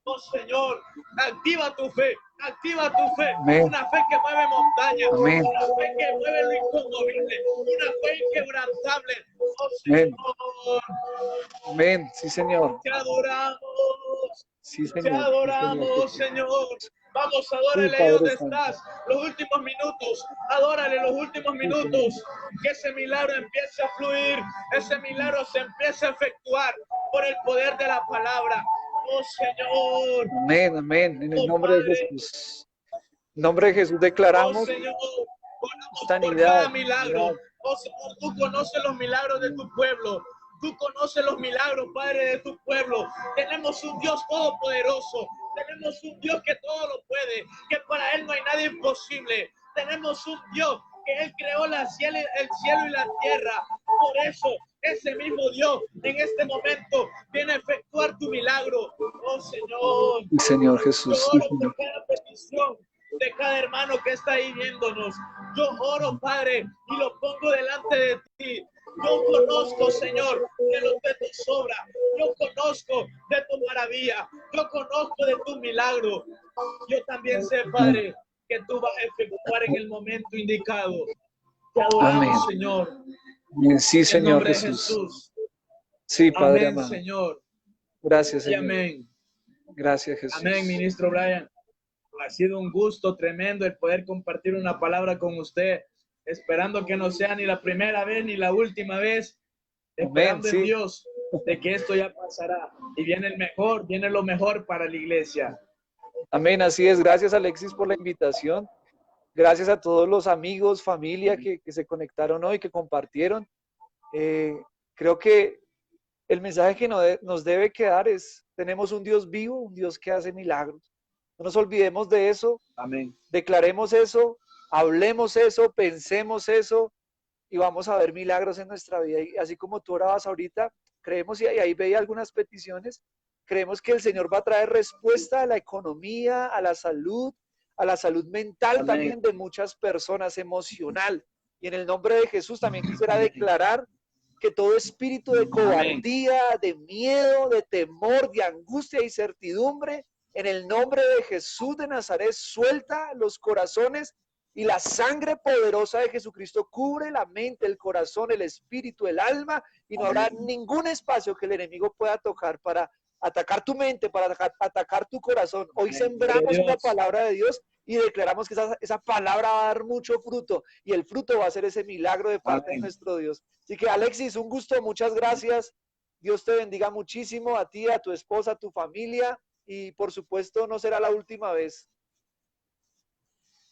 Oh Señor, activa tu fe, Amén. una fe que mueve montañas, Amén. una fe que mueve lo inconmovible, una fe inquebrantable. Oh Amén. Señor, Amén. Sí, Señor. te adoramos, Sí, te Señor. Sí, adoramos, Señor. Señor. Vamos, Sí, adórale ahí Padre donde Santo. estás, los últimos minutos, adórale los últimos Sí, Señor. minutos, que ese milagro empiece a fluir, ese milagro se empiece a efectuar por el poder de la palabra. Oh Señor, Amén, amén. En el oh nombre de Padre, Jesús. En nombre de Jesús oh declaramos Señor, oramos por sanidad, cada milagro. sanidad. Oh Señor, tú conoces los milagros de tu pueblo. Tú conoces los milagros, Padre, de tu pueblo. Tenemos un Dios todopoderoso. Tenemos un Dios que todo lo puede, que para Él no hay nada imposible. Tenemos un Dios que Él creó el cielo y la tierra. Por eso, ese mismo Dios en este momento viene a efectuar tu milagro. Oh Señor, Sí, Señor yo Jesús. Sí, oro Señor. por cada petición de cada hermano que está ahí viéndonos. Yo oro, Padre, y lo pongo delante de ti. Yo conozco, Señor, de lo que te sobra. Yo conozco de tu maravilla. Yo conozco de tu milagro. Yo también sé, Padre, que tú vas a efectuar en el momento indicado. Te adoramos, Amén. Señor. Amén. Sí, En Señor nombre de Jesús. Jesús. Sí, Padre Amén, amado. Señor. Gracias, Y Señor. amén. Gracias, Jesús. Amén, ministro Brian. Ha sido un gusto tremendo el poder compartir una palabra con usted, esperando que no sea ni la primera vez ni la última vez, esperando Amén, en sí. Dios de que esto ya pasará y viene el mejor, viene lo mejor para la iglesia. Amén, así es. Gracias, Alexis, por la invitación. Gracias a todos los amigos, familia que se conectaron hoy, que compartieron. Creo que el mensaje que nos debe quedar es, tenemos un Dios vivo, un Dios que hace milagros. No nos olvidemos de eso, Amén. declaremos eso, hablemos eso, pensemos eso y vamos a ver milagros en nuestra vida. Y así como tú orabas ahorita, creemos, y ahí veía algunas peticiones, creemos que el Señor va a traer respuesta a la economía, a la salud mental Amén. también de muchas personas, emocional. Y en el nombre de Jesús también quisiera declarar que todo espíritu de cobardía, de miedo, de temor, de angustia y certidumbre, en el nombre de Jesús de Nazaret, suelta los corazones y la sangre poderosa de Jesucristo cubre la mente, el corazón, el espíritu, el alma, y no habrá ningún espacio que el enemigo pueda tocar para atacar tu mente, para atacar tu corazón. Hoy sembramos una palabra de Dios y declaramos que esa palabra va a dar mucho fruto, y el fruto va a ser ese milagro de parte de nuestro Dios. Así que, Alexis, un gusto, muchas gracias. Dios te bendiga muchísimo, a ti, a tu esposa, a tu familia, y por supuesto no será la última vez.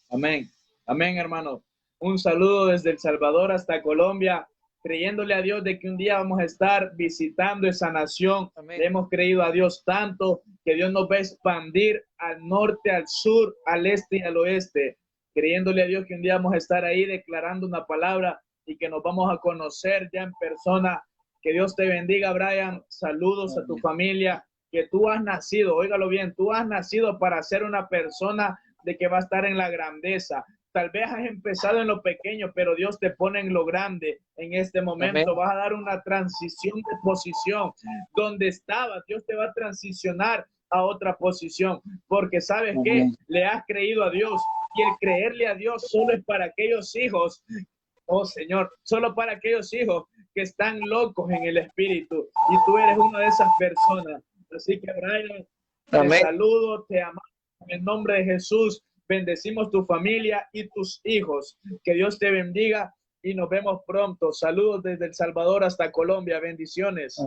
Amén. Amén, hermano. Un saludo desde El Salvador hasta Colombia, creyéndole a Dios de que un día vamos a estar visitando esa nación. Amén. Le hemos creído a Dios tanto que Dios nos va a expandir al norte, al sur, al este y al oeste. Creyéndole a Dios que un día vamos a estar ahí declarando una palabra y que nos vamos a conocer ya en persona. Que Dios te bendiga, Brian. Saludos a tu familia. Que tú has nacido, óigalo bien, tú has nacido para ser una persona de que va a estar en la grandeza. Tal vez has empezado en lo pequeño, pero Dios te pone en lo grande en este momento. Amén. Vas a dar una transición de posición. Donde estabas, Dios te va a transicionar a otra posición, porque ¿sabes qué? Le has creído a Dios, y el creerle a Dios solo es para aquellos hijos, oh Señor, solo para aquellos hijos que están locos en el espíritu, y tú eres una de esas personas. Así que, Brian, te saludo, te amamos en el nombre de Jesús. Bendecimos tu familia y tus hijos. Que Dios te bendiga y nos vemos pronto. Saludos desde El Salvador hasta Colombia. Bendiciones.